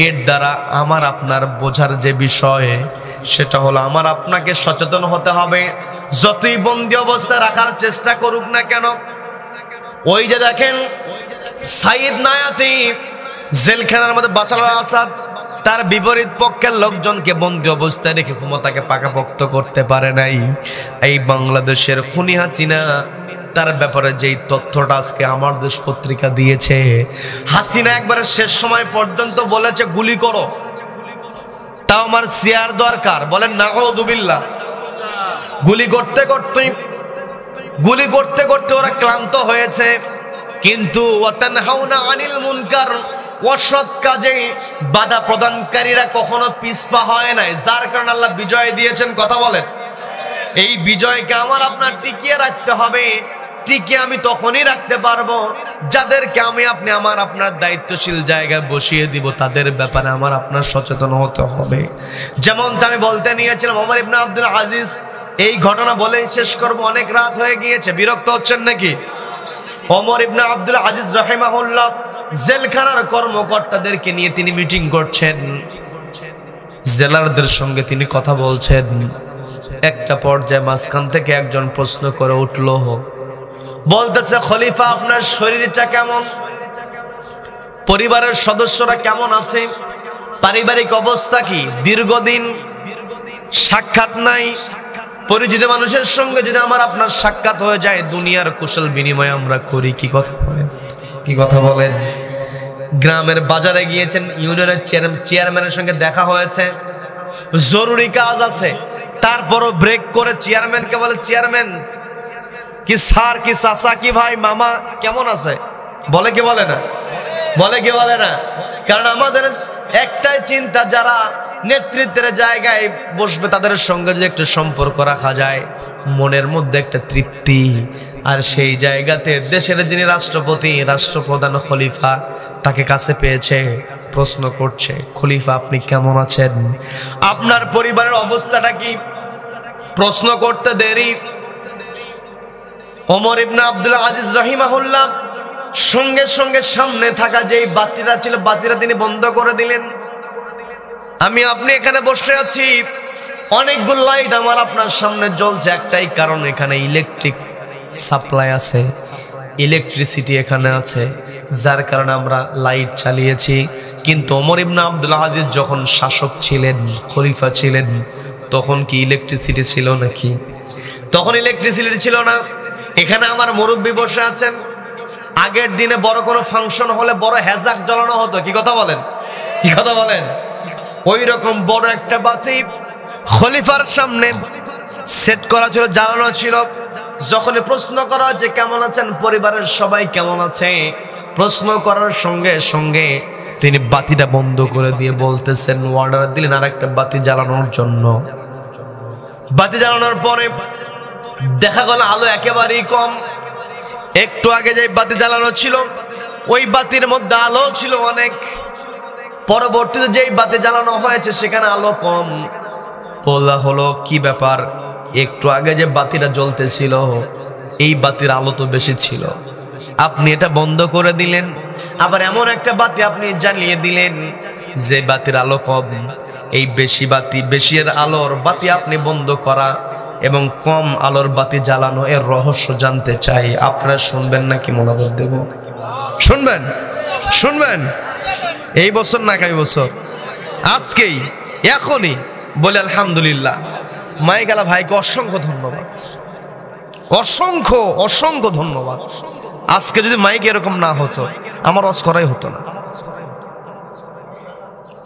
এর দ্বারা আমার আপনার বোঝার যে বিষয় সেটা হলো আমার আপনাকে সচেতন হতে হবে। যতই বন্দি অবস্থায় রাখার চেষ্টা করুক না কেন, ওই যে দেখেন সাইদ নায়াতি জেলখানার মধ্যে বাশার আল আসাদ তার বিপরীত পক্ষের লোকজনকে বন্দি অবস্থায় রেখে ক্ষমতাকে পাকাপোক্ত করতে পারে নাই। এই বাংলাদেশের খুনি হাসিনা তার ব্যাপারে যেই তথ্যটা আজকে আমার দেশ পত্রিকা দিয়েছে, হাসিনা একবারে শেষ সময় পর্যন্ত বলেছে গুলি করো, তাও আমার চেয়ার দরকার। বলেন নাউযুবিল্লাহ। গুলি করতে করতে ওরা ক্লান্ত হয়েছে, কিন্তু ওয়াতানহাউনা আনিল মুনকার, অসৎ কাজে বাধা প্রদানকারীরা কখনো পিছপা হয় নাই, যার কারণে আল্লাহ বিজয় দিয়েছেন। কথা বলেন। এই বিজয়কে আমার আপনার টিকিয়ে রাখতে হবে। টিকিয়ে আমি তখনই রাখতে পারবো যাদেরকে আমি আপনি আমার আপনার দায়িত্বশীল জায়গায় বসিয়ে দিব, তাদের ব্যাপারে আমার আপনার সচেতন হতে হবে। যেমনটা আমি বলতে নিয়েছিলাম ওমর ইবনে আব্দুল আজিজ, এই ঘটনা বলেই শেষ করব, অনেক রাত হয়ে গিয়েছে, বিরক্ত হচ্ছেন নাকি? ওমর ইবনে আব্দুল আজিজ রাহিমাহুল্লাহ জেলখানার কর্মকর্তাদেরকে নিয়ে তিনি মিটিং করছেন, জেলারদের সঙ্গে তিনি কথা বলছেন। একটা পর্যায়ে মাঝখান থেকে একজন প্রশ্ন করে উঠল, বলতেছে খলিফা আপনার শরীরটা কেমন, পরিবারের সদস্যরা কেমন আছে, পারিবারিক অবস্থা কি, দীর্ঘদিন সাক্ষাৎ নাই, পরিচিত মানুষের সঙ্গে যদি আমার আপনার সাক্ষাৎ হয়ে যায় দুনিয়ার কুশল বিনিময় আমরা করি। কি কথা বলেন? গ্রামের বাজারে গিয়েছেন, ইউনিয়নের চেয়ারম্যানের সঙ্গে দেখা হয়েছে, জরুরি কাজ আছে, তারপরও ব্রেক করে চেয়ারম্যানকে বলে, চেয়ারম্যান কি স্যার কি চাচা কি ভাই মামা কেমন আছে? বলে কি বলে না? কারণ আমাদের একটাই চিন্তা, যারা নেতৃত্বের জায়গায় বসবে তাদের সঙ্গে যদি একটা সম্পর্ক রাখা যায় মনের মধ্যে একটা তৃপ্তি। আর সেই জায়গাতে দেশের যিনি রাষ্ট্রপতি, রাষ্ট্রপ্রধান, খলিফা তাকে কাছে পেয়েছে, প্রশ্ন করছে, খলিফা আপনি কেমন আছেন, আপনার পরিবারের অবস্থাটা কি? প্রশ্ন করতে দেরি, ওমর ইবনে আব্দুল আজিজ রাহিমাহুল্লাহ সঙ্গে সঙ্গে সামনে থাকা যেই বাতিরা ছিল বাতিরা তিনি বন্ধ করে দিলেন। আমি আপনি এখানে বসে আছি, অনেকগুলো লাইট আমার আপনার সামনে জ্বলছে, একটাই কারণ এখানে ইলেকট্রিক সাপ্লাই আছে, ইলেকট্রিসিটি এখানে আছে, যার কারণে আমরা লাইট চালিয়েছি। কিন্তু ওমর ইবনে আব্দুল আজিজ যখন শাসক ছিলেন, খলিফা ছিলেন, তখন কি ইলেকট্রিসিটি ছিল নাকি? তখন ইলেকট্রিসিটি ছিল না। এখানে আমার মুরব্বী বসে আছেন, আগের দিনে বড় কোনো ফাংশন হলে বড় হেজাক জ্বালানো হতো। কি কথা বলেন? ওই রকম বড় একটা বাতি খলিফার সামনে সেট করা ছিল, জ্বালানো ছিল। যখন প্রশ্ন করা হচ্ছে কেমন আছেন, পরিবারের সবাই কেমন আছে, প্রশ্ন করার সঙ্গে সঙ্গে তিনি বাতিটা বন্ধ করে দিয়ে বলতেছেন, অর্ডার দিলেন আর একটা বাতি জ্বালানোর জন্য। বাতি জ্বালানোর পরে দেখা গেল আলো একেবারেই কম। একটু আগে যে বাতি জ্বালানো ছিল ওই বাতির মধ্যে আলো ছিল অনেক, পরবর্তীতে যেই বাতি জ্বালানো হয়েছে সেখানে আলো কম। বলা হলো কি ব্যাপার, একটু আগে যে বাতিটা জ্বলতেছিল এই বাতির আলো তো বেশি ছিল, আপনি এটা বন্ধ করে দিলেন, আবার এমন একটা বাতি আপনি জ্বালিয়ে দিলেন যে বাতির আলো কম। এই বেশি আলোর বাতি আপনি বন্ধ করা এবং কম আলোর বাতি জ্বালানো, এর রহস্য জানতে চাই। আপনারা শুনবেন নাকি মনোযোগ দেব? শুনবেন? এই বছর না আগামী বছর, আজকেই এখনই বলে আলহামদুলিল্লাহ। মাইকালা ভাইকে অসংখ্য ধন্যবাদ, অসংখ্য ধন্যবাদ। আজকে যদি মাইক এরকম না হতো আমার ওয়াজ করাই হতো না।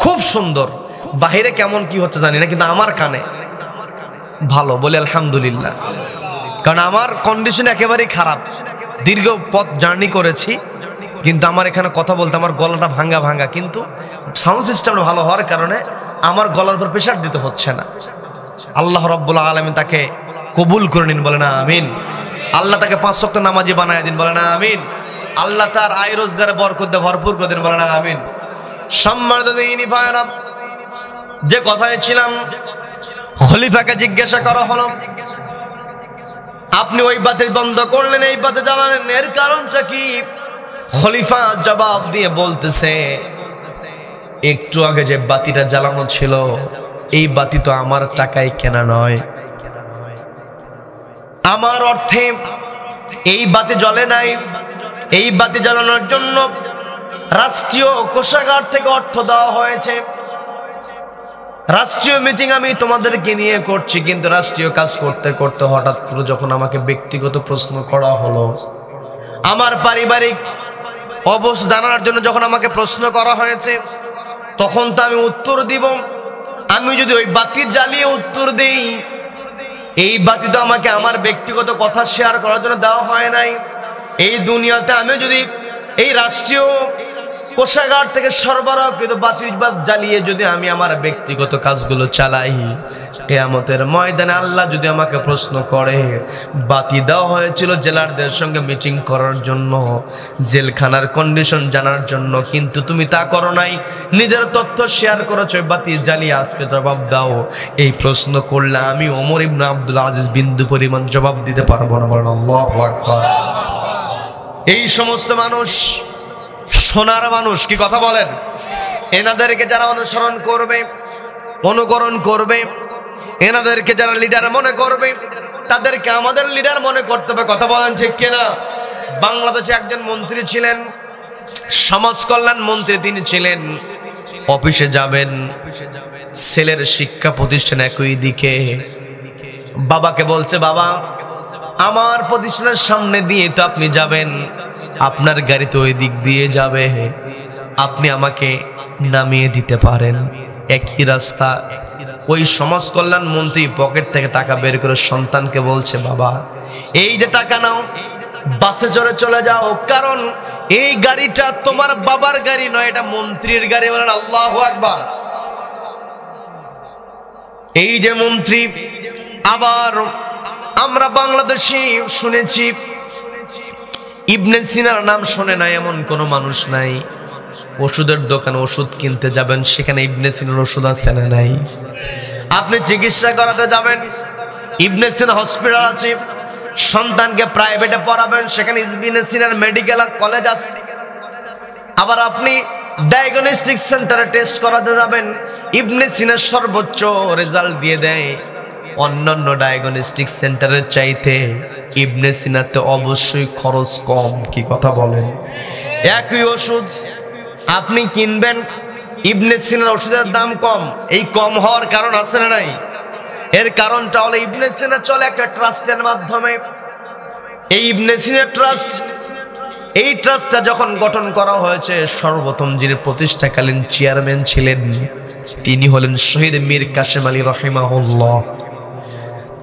খুব সুন্দর, বাহিরে কেমন কি হতে জানি না, কিন্তু আমার কানে ভালো, বলে আলহামদুলিল্লাহ। কারণ আমার কন্ডিশন একেবারেই খারাপ, দীর্ঘ পথ জার্নি করেছি, কিন্তু আমার এখানে কথা বলতে আমার গলাটা ভাঙ্গা, কিন্তু সাউন্ড সিস্টেমটা ভালো হওয়ার কারণে আমার গলার উপর প্রেশার দিতে হচ্ছে না। আল্লাহ রাব্বুল আলামিন তাকে কবুল করে নিন, বলেন আমিন। আল্লাহ তাকে 5 ওয়াক্ত নামাজি বানায় দিন, বলেন আমিন। আল্লাহ তার আয় রোজগারে বরকত দিয়ে ভরপুর করে দিন, বলেন আমিন। সম্মানিত দিনী ভাইরা, যে কথায় ছিলাম, খলিফাকে জিজ্ঞাসা করা হলো, আপনি ওই বাতি বন্ধ করলেন, এই বাতি জ্বালালেন, এর কারণটা কি? খলিফা জবাব দিয়ে বলতেছে, একটু আগে যে বাতিটা জ্বালানো ছিল, এই বাতি তো আমার টাকায় কেনা নয়, আমার অর্থে এই বাতি জ্বলে নাই। এই বাতি জ্বালানোর জন্য রাষ্ট্রীয় কোষাগার থেকে অর্থ দেওয়া হয়েছে। রাষ্ট্রীয় মিটিং আমি তোমাদেরকে নিয়ে করছি, কিন্তু রাষ্ট্রীয় কাজ করতে করতে হঠাৎ করে যখন আমাকে ব্যক্তিগত প্রশ্ন করা হলো, আমার পারিবারিক অবস্থা জানার জন্য যখন আমাকে প্রশ্ন করা হয়েছে, তখন তো আমি উত্তর দিব। আমি যদি ওই বাতি জ্বালিয়ে উত্তর দেই, এই বাতি তো আমাকে আমার ব্যক্তিগত কথা শেয়ার করার জন্য দেওয়া হয় নাই। এই দুনিয়াতে আমি যদি এই রাষ্ট্রীয় কোষাগার থেকে সরবরাহকৃত বাতি জ্বালিয়ে যদি আমি আমার ব্যক্তিগত কাজগুলো চালাই, কিয়ামতের ময়দানে আল্লাহ যদি আমাকে প্রশ্ন করে, বাতি দেওয়া হয়েছিল জেলারদের সঙ্গে মিটিং করার জন্য, জেলখানার কন্ডিশন জানার জন্য, কিন্তু তুমি তা করো নাই, নিজের তথ্য শেয়ার করেছো, বাতি জ্বালিয়ে আজকে জবাব দাও। এই প্রশ্ন করলে আমি ওমর ইবনে আব্দুল আজিজ বিন্দু পরিমাণ জবাব দিতে পারবো না, বলেন আল্লাহু আকবার। এই সমস্ত মানুষ সোনার মানুষ, কি কথা বলেন? এনাদেরকে যারা অনুসরণ করবে, অনুকরণ করবে, এনাদেরকে যারা লিডার মনে করবে, তাদেরকে আমাদের লিডার মনে করতে হবে, কথা বলেন ঠিক কিনা? বাংলাদেশে একজন মন্ত্রী ছিলেন, সমাজ কল্যাণ মন্ত্রী তিনি ছিলেন। অফিসে যাবেন, ছেলের শিক্ষা প্রতিষ্ঠান একই দিকে, বাবাকে বলছে, বাবা আমার প্রতিষ্ঠানের সামনে দিয়ে তো আপনি যাবেন, আপনার গাড়ি তো ওই দিক দিয়ে যাবে, আপনি আমাকে নামিয়ে দিতে পারেন? একই রাস্তা। ওই সমাজ কল্যাণ মন্ত্রী পকেট থেকে টাকা বের করে সন্তানকে বলছে, বাবা এই যে টাকা নাও, বাসে চড়ে চলে যাও, কারণ এই গাড়িটা তোমার বাবার গাড়ি নয়, এটা মন্ত্রীর গাড়ি, বলেন আল্লাহু আকবার। এই যে মন্ত্রী। আবার আমরা বাংলাদেশে শুনেছি, ইবনে সিনার নাম শোনে না এমন কোন মানুষ নাই। ওষুধের দোকানে ওষুধ কিনতে যাবেন, সেখানে ইবনে সিনার ওষুধ আছে না নাই? আপনি চিকিৎসা করাতে যাবেন, ইবনে সিনা হসপিটাল আছে। সন্তানকে প্রাইভেটে পড়াবেন, সেখানে ইবনে সিনার মেডিকেল কলেজ আছে। আবার আপনি ডায়াগনস্টিক সেন্টারে টেস্ট করাতে যাবেন, ইবনে সিনার সর্বোচ্চ রেজাল্ট দিয়ে দেয়। অন্যান্য ডায়াগনস্টিক সেন্টারের চাইতে ইবনে সিনাতে অবশ্যই খরচ কম, কি কথা বলেন? একই ওষুধ আপনি কিনবেন, ইবনে সিনার ওষুধের দাম কম। এই কম হওয়ার কারণ আছে না নাই? এর কারণটা হলো ইবনে সিনা চলে একটা ট্রাস্টের মাধ্যমে। এই ইবনে সিনা ট্রাস্ট, এই ট্রাস্টটা যখন গঠন করা হয়েছে, সর্বপ্রথম যিনি প্রতিষ্ঠাকালীন চেয়ারম্যান ছিলেন তিনি হলেন শহীদ মীর কাসেম আলী রাহিমাহুল্লাহ।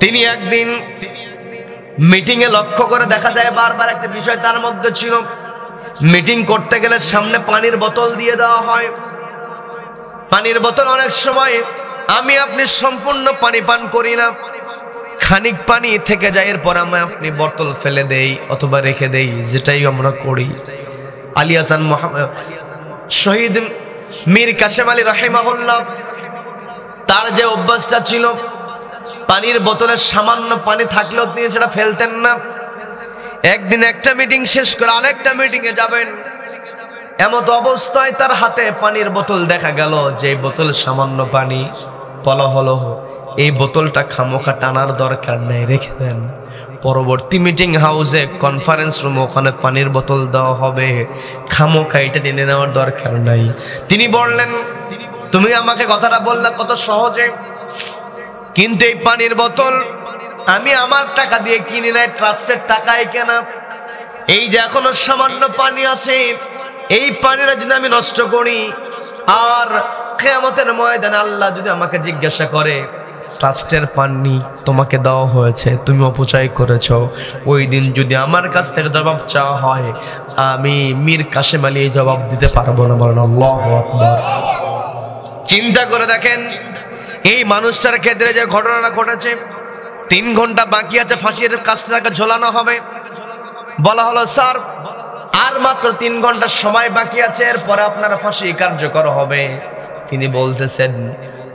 তিনি একদিন মিটিং এ লক্ষ্য করে দেখা যায় বারবার একটা বিষয় তার মধ্যে ছিল, মিটিং করতে গেলে সামনে পানির বোতল দিয়ে দেওয়া হয়। পানির বোতল অনেক সময় আমি আপনি সম্পূর্ণ পানি পান করি না, খানিক পানি থেকে যায়, এরপর আমি আপনি বোতল ফেলে দেই অথবা রেখে দেই, যেটাই আমরা করি। আলী হাসান শহীদ মীর কাসেম আলী রাহিমাহুল্লাহ, তার যে অভ্যাসটা ছিল, পানির বোতলে সামান্য পানি থাকলেও তিনি সেটা ফেলতেন না। একদিন একটা মিটিং শেষ করে আরেকটা মিটিং এ যাবেন, এমত অবস্থায় তার হাতে পানির বোতল দেখা গেল, যে বোতলে সামান্য পানি। বলা হলো এই বোতলটা খামোখা টানার দরকার নেই, রেখে দেন, পরবর্তী মিটিং হাউসে কনফারেন্স রুমে ওখানে পানির বোতল দেওয়া হবে, খামোখা এটা টেনে নেওয়ার দরকার নাই। তিনি বললেন, তুমি আমাকে কথাটা বললে কত সহজে, কিন্তু এই পানির বোতল আমি আমার টাকা দিয়ে কিনি নাই, ট্রাস্টের টাকায় কেনা। এই যে এখনো সামান্য পানি আছে, এই পানিটা যদি আমি নষ্ট করি, আর কিয়ামতের ময়দানে আল্লাহ যদি আমাকে জিজ্ঞাসা করে, ট্রাস্টের পানি তোমাকে দেওয়া হয়েছে, তুমি অপচয় করেছ, ওই দিন যদি আমার কাছ থেকে জবাব চাওয়া হয়, আমি মীর কাসেম আলী এই জবাব দিতে পারবো না, বলেন আল্লাহু আকবার। চিন্তা করে দেখেন, এই মানুষটার ক্ষেত্রে যে ঘটনাটা ঘটেছে, 3 ঘন্টা বাকি আছে ফাঁসির কাজটা তাকে ঝোলানো হবে। বলা হলো স্যার আর মাত্র 3 ঘন্টা সময় বাকি আছে, এরপরে আপনার ফাঁসি কার্যকর হবে। তিনি বলতেছেন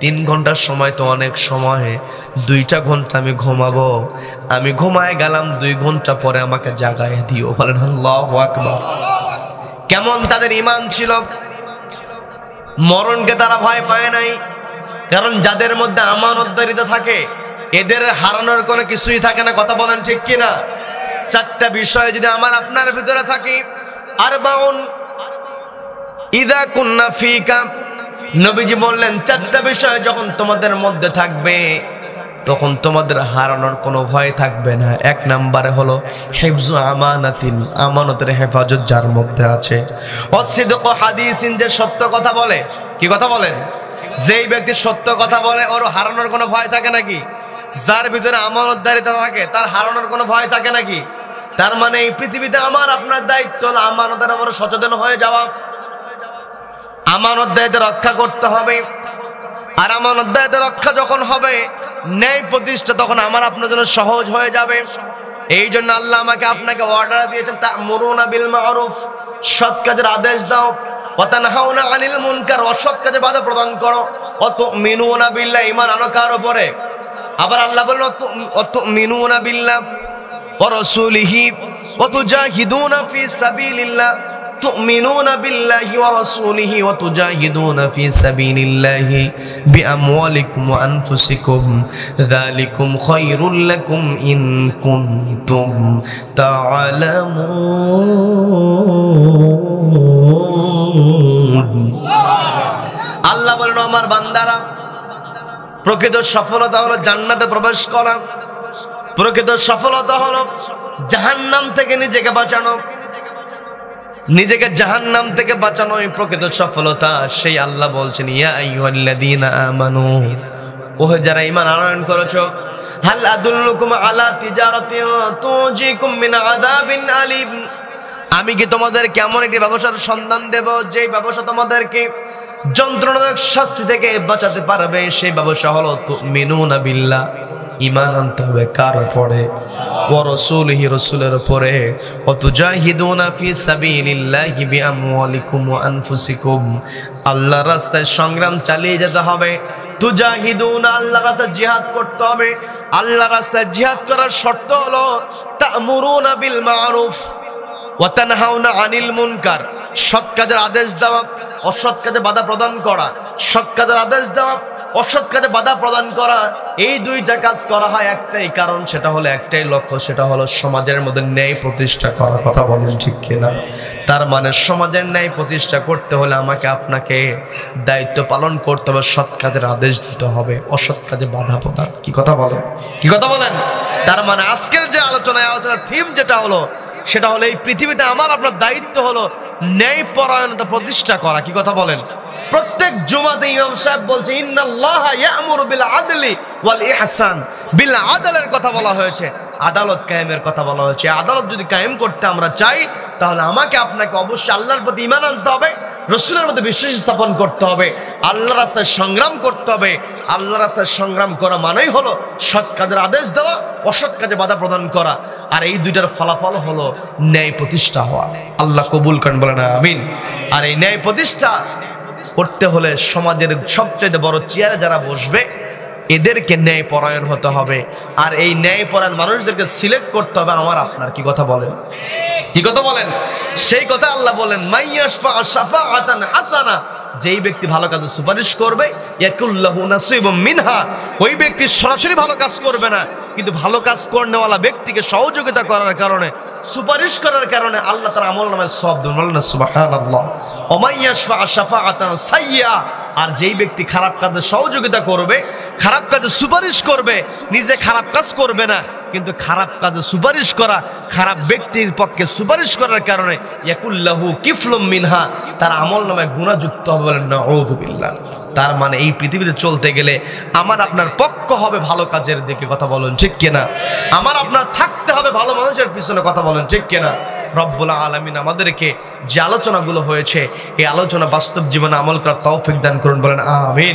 3 ঘন্টার সময় তো অনেক সময়, 2টা ঘন্টা আমি ঘুমাবো, আমি ঘুমায় গেলাম, 2 ঘন্টা পরে আমাকে জাগায় দিও। বলেন আল্লাহু আকবার। কেমন তাদের ঈমান ছিল, মরণকে তারা ভয় পায় নাই। কারণ যাদের মধ্যে আমানতদারিতা থাকে এদের হারানোর কোনো কিছুই থাকে না। কথা বলেন ঠিক কিনা? 4টা বিষয় যদি আমার আপনার ভিতরে থাকে, আরবাউন ইদা কুন্না ফিকা, নবীজি বললেন 4টা বিষয় যখন তোমাদের মধ্যে থাকবে তখন তোমাদের হারানোর কোনো ভয় থাকবে না। 1 নম্বরে হলো হিফজু আমানাতিন, আমানতের হেফাজত যার মধ্যে আছে। ওয়াসিদকু হাদিসিন, যে সত্য কথা বলে। কি কথা বলেন? যেই ব্যক্তি সত্য কথা বলে ওর হারানোর কোনো ভয় থাকে নাকি? যার ভিতরে আমানতদারিতা থাকে তার হারানোর কোনো ভয় থাকে নাকি? তার মানে এই পৃথিবীতে আমার আপনার দায়িত্ব হলো আমানতের উপরে সচেতন হয়ে যাওয়া, আমানত দায়িত্ব রক্ষা করতে হবে। আর আমানত দায়িত্ব রক্ষা যখন হবে, ন্যায় প্রতিষ্ঠা তখন আমার আপনার জন্য সহজ হয়ে যাবে। এই জন্য আল্লাহ আমাকে আপনাকে অর্ডার দিয়েছেন, তা'মুরুনা বিল মা'রুফ, সৎ কাজের আদেশ দাও, ওয়া তানহাউনা আনিল মুনকার, অসৎ কাজে বাধা প্রদান করো, ওয়া তু'মিনুনা বিল্লাহ, ঈমান আনো কার উপরে? আবার আল্লাহ বললেন ওয়া তু'মিনুনা বিল্লাহ ওয়া রাসূলিহি ওয়া তুজাহিদুনা ফি সাবিলিল্লাহ, تؤمنون بالله ورسوله وتجاهدون في سبيل الله بأموالكم وأنفسكم ذلكم خير لكم إن كنتم تعلمون। আল্লাহ বলেন আমার বান্দারা, প্রকৃত সফলতা হলো জান্নাতে প্রবেশ করা, প্রকৃত সফলতা হলো জাহান্নাম থেকে নিজেকে বাঁচানো, নিজেকে জাহান্নাম থেকে বাঁচানোই প্রকৃত সফলতা। সেই আল্লাহ বলছেন ইয়া আইয়ুহাল্লাযীনা আমানু, ওহে যারা ঈমান আনয়ন করেছো, হাল আদুল্লুকুম আলা তিজারাতিন তুজিকুম মিন আযাবিন আলীম, আমি কি তোমাদেরকে এমন একটি ব্যবসার সন্ধান দেব যেই ব্যবসা তোমাদেরকে যন্ত্রণাদায়ক শাস্তি থেকে বাঁচাতে পারবে। সেই ব্যবসা হলো তুমিনুনা বিল্লাহ, ঈমান আনতে হবে কার উপরে? ওয়া রাসূলিহি, রাসূলের উপরে। ওয়া তুজাহিদুনা ফি সাবিলিল্লাহি বিআমওয়ালিকুম ওয়া আনফুসিকুম, আল্লাহর রাস্তায় সংগ্রাম চালিয়ে যেতে হবে। তুজাহিদুনা, আল্লাহর রাস্তায় জিহাদ করতে হবে। আল্লাহর রাস্তায় জিহাদ করার শর্ত হলো তা'মুরুনা বিল মা'রুফ ওয়া তানহাউনা আনিল মুনকার, সৎ কাজের আদেশ দেওয়া, অসৎ কাজে বাধা প্রদান করা। সৎ কাজের আদেশ দেওয়া, অসৎ কাজে বাধা প্রদান করা, এই 2টা কাজ করা হয় একটাই কারণ, সেটা হলো একটাই লক্ষ্য, সেটা হলো সমাজের মধ্যে ন্যায় প্রতিষ্ঠা করা। কথা বলেন ঠিক কিনা? তার মানে সমাজের ন্যায় প্রতিষ্ঠা করতে হলে আমাকে আপনাকে দায়িত্ব পালন করতে হবে, সৎ কাজের আদেশ দিতে হবে, অসৎ কাজে বাধা প্রদান। কি কথা বলেন? কি কথা বলেন? তার মানে আজকের যে আলোচনার থিম যেটা হলো সেটা হলো এই পৃথিবীতে আমার আপনার দায়িত্ব হলো ন্যায় পরায়ণতা প্রতিষ্ঠা করা। কি কথা বলেন? প্রত্যেক জুমাতে ইমাম সাহেব বলছে ইন্নাল্লাহা ইয়া'মুরু বিল আদলি ওয়াল ইহসান, বিল আদলের কথা বলা হয়েছে, আদালত কায়েমের কথা বলা হয়েছে। আদালত যদি কায়েম করতে আমরা চাই তাহলে আমাকে আপনাকে অবশ্যই আল্লাহর প্রতি ঈমান আনতে হবে, রাসূলের মধ্যে বিশ্বাস স্থাপন করতে হবে, আল্লাহর রাস্তায় সংগ্রাম করতে হবে। আল্লাহর রাস্তায় সংগ্রাম করা মানেই হলো সৎ কাজের আদেশ দেওয়া, অসৎ কাজে বাধা প্রদান করা। আর এই 2টার ফলাফল হলো ন্যায় প্রতিষ্ঠা হওয়া। আল্লাহ কবুল করেন, বলেন আমিন। আর এই ন্যায় প্রতিষ্ঠা করতে হলে সমাজের সবচেয়ে বড় চেয়ারে যারা বসবে এদেরকে ন্যায় পরায়ণ হতে হবে। আর এই ন্যায় পরায়ণ মানুষদেরকে সিলেক্ট করতে হবে আমার আপনার। কি কথা বলেন? কি কথা বলেন? সেই কথা আল্লাহ বলেন মাইয়াশফা শাফাআতান হাসানা, যেই ব্যক্তি ভালো কাজে সুপারিশ করবে ইয়াকুল্লাহু নাসিবুম মিনহা, ওই ব্যক্তি সরাসরি ভালো কাজ করবে না, কিন্তু ভালো কাজ করনেওয়ালা ব্যক্তিকে সহযোগিতা করার কারণে, সুপারিশ করার কারণে আল্লাহ তার আমলনামায় সওয়াব দেন। বলেন সুবহানাল্লাহ। ওয়া মাইয়াশফা শাফাআতান সাইয়্যা, আর যেই ব্যক্তি খারাপ কাজে সহযোগিতা করবে, খারাপ কাজে সুপারিশ করবে, নিজে খারাপ কাজ করবে না কিন্তু খারাপ কাজে সুপারিশ করা, খারাপ ব্যক্তির পক্ষে সুপারিশ করার কারণে ইয়াকুল্লাহু কিফলুম মিনহা, তার আমলনামায় গুনাহ যুক্ত হবে। বলেন নাউযু বিল্লাহ। তার মানে এই পৃথিবীতে চলতে গেলে আমার আপনার পক্ষ হবে ভালো কাজের দিকে। কথা বলেন ঠিক কিনা? আমার আপনার থাকতে হবে ভালো মানুষের পিছনে। কথা বলেন ঠিক কিনা? রব্বুল আলামিন আমাদেরকে যে আলোচনাগুলো হয়েছে এই আলোচনা বাস্তব জীবনে আমল করার তৌফিক দান করুন। বলেন আমিন।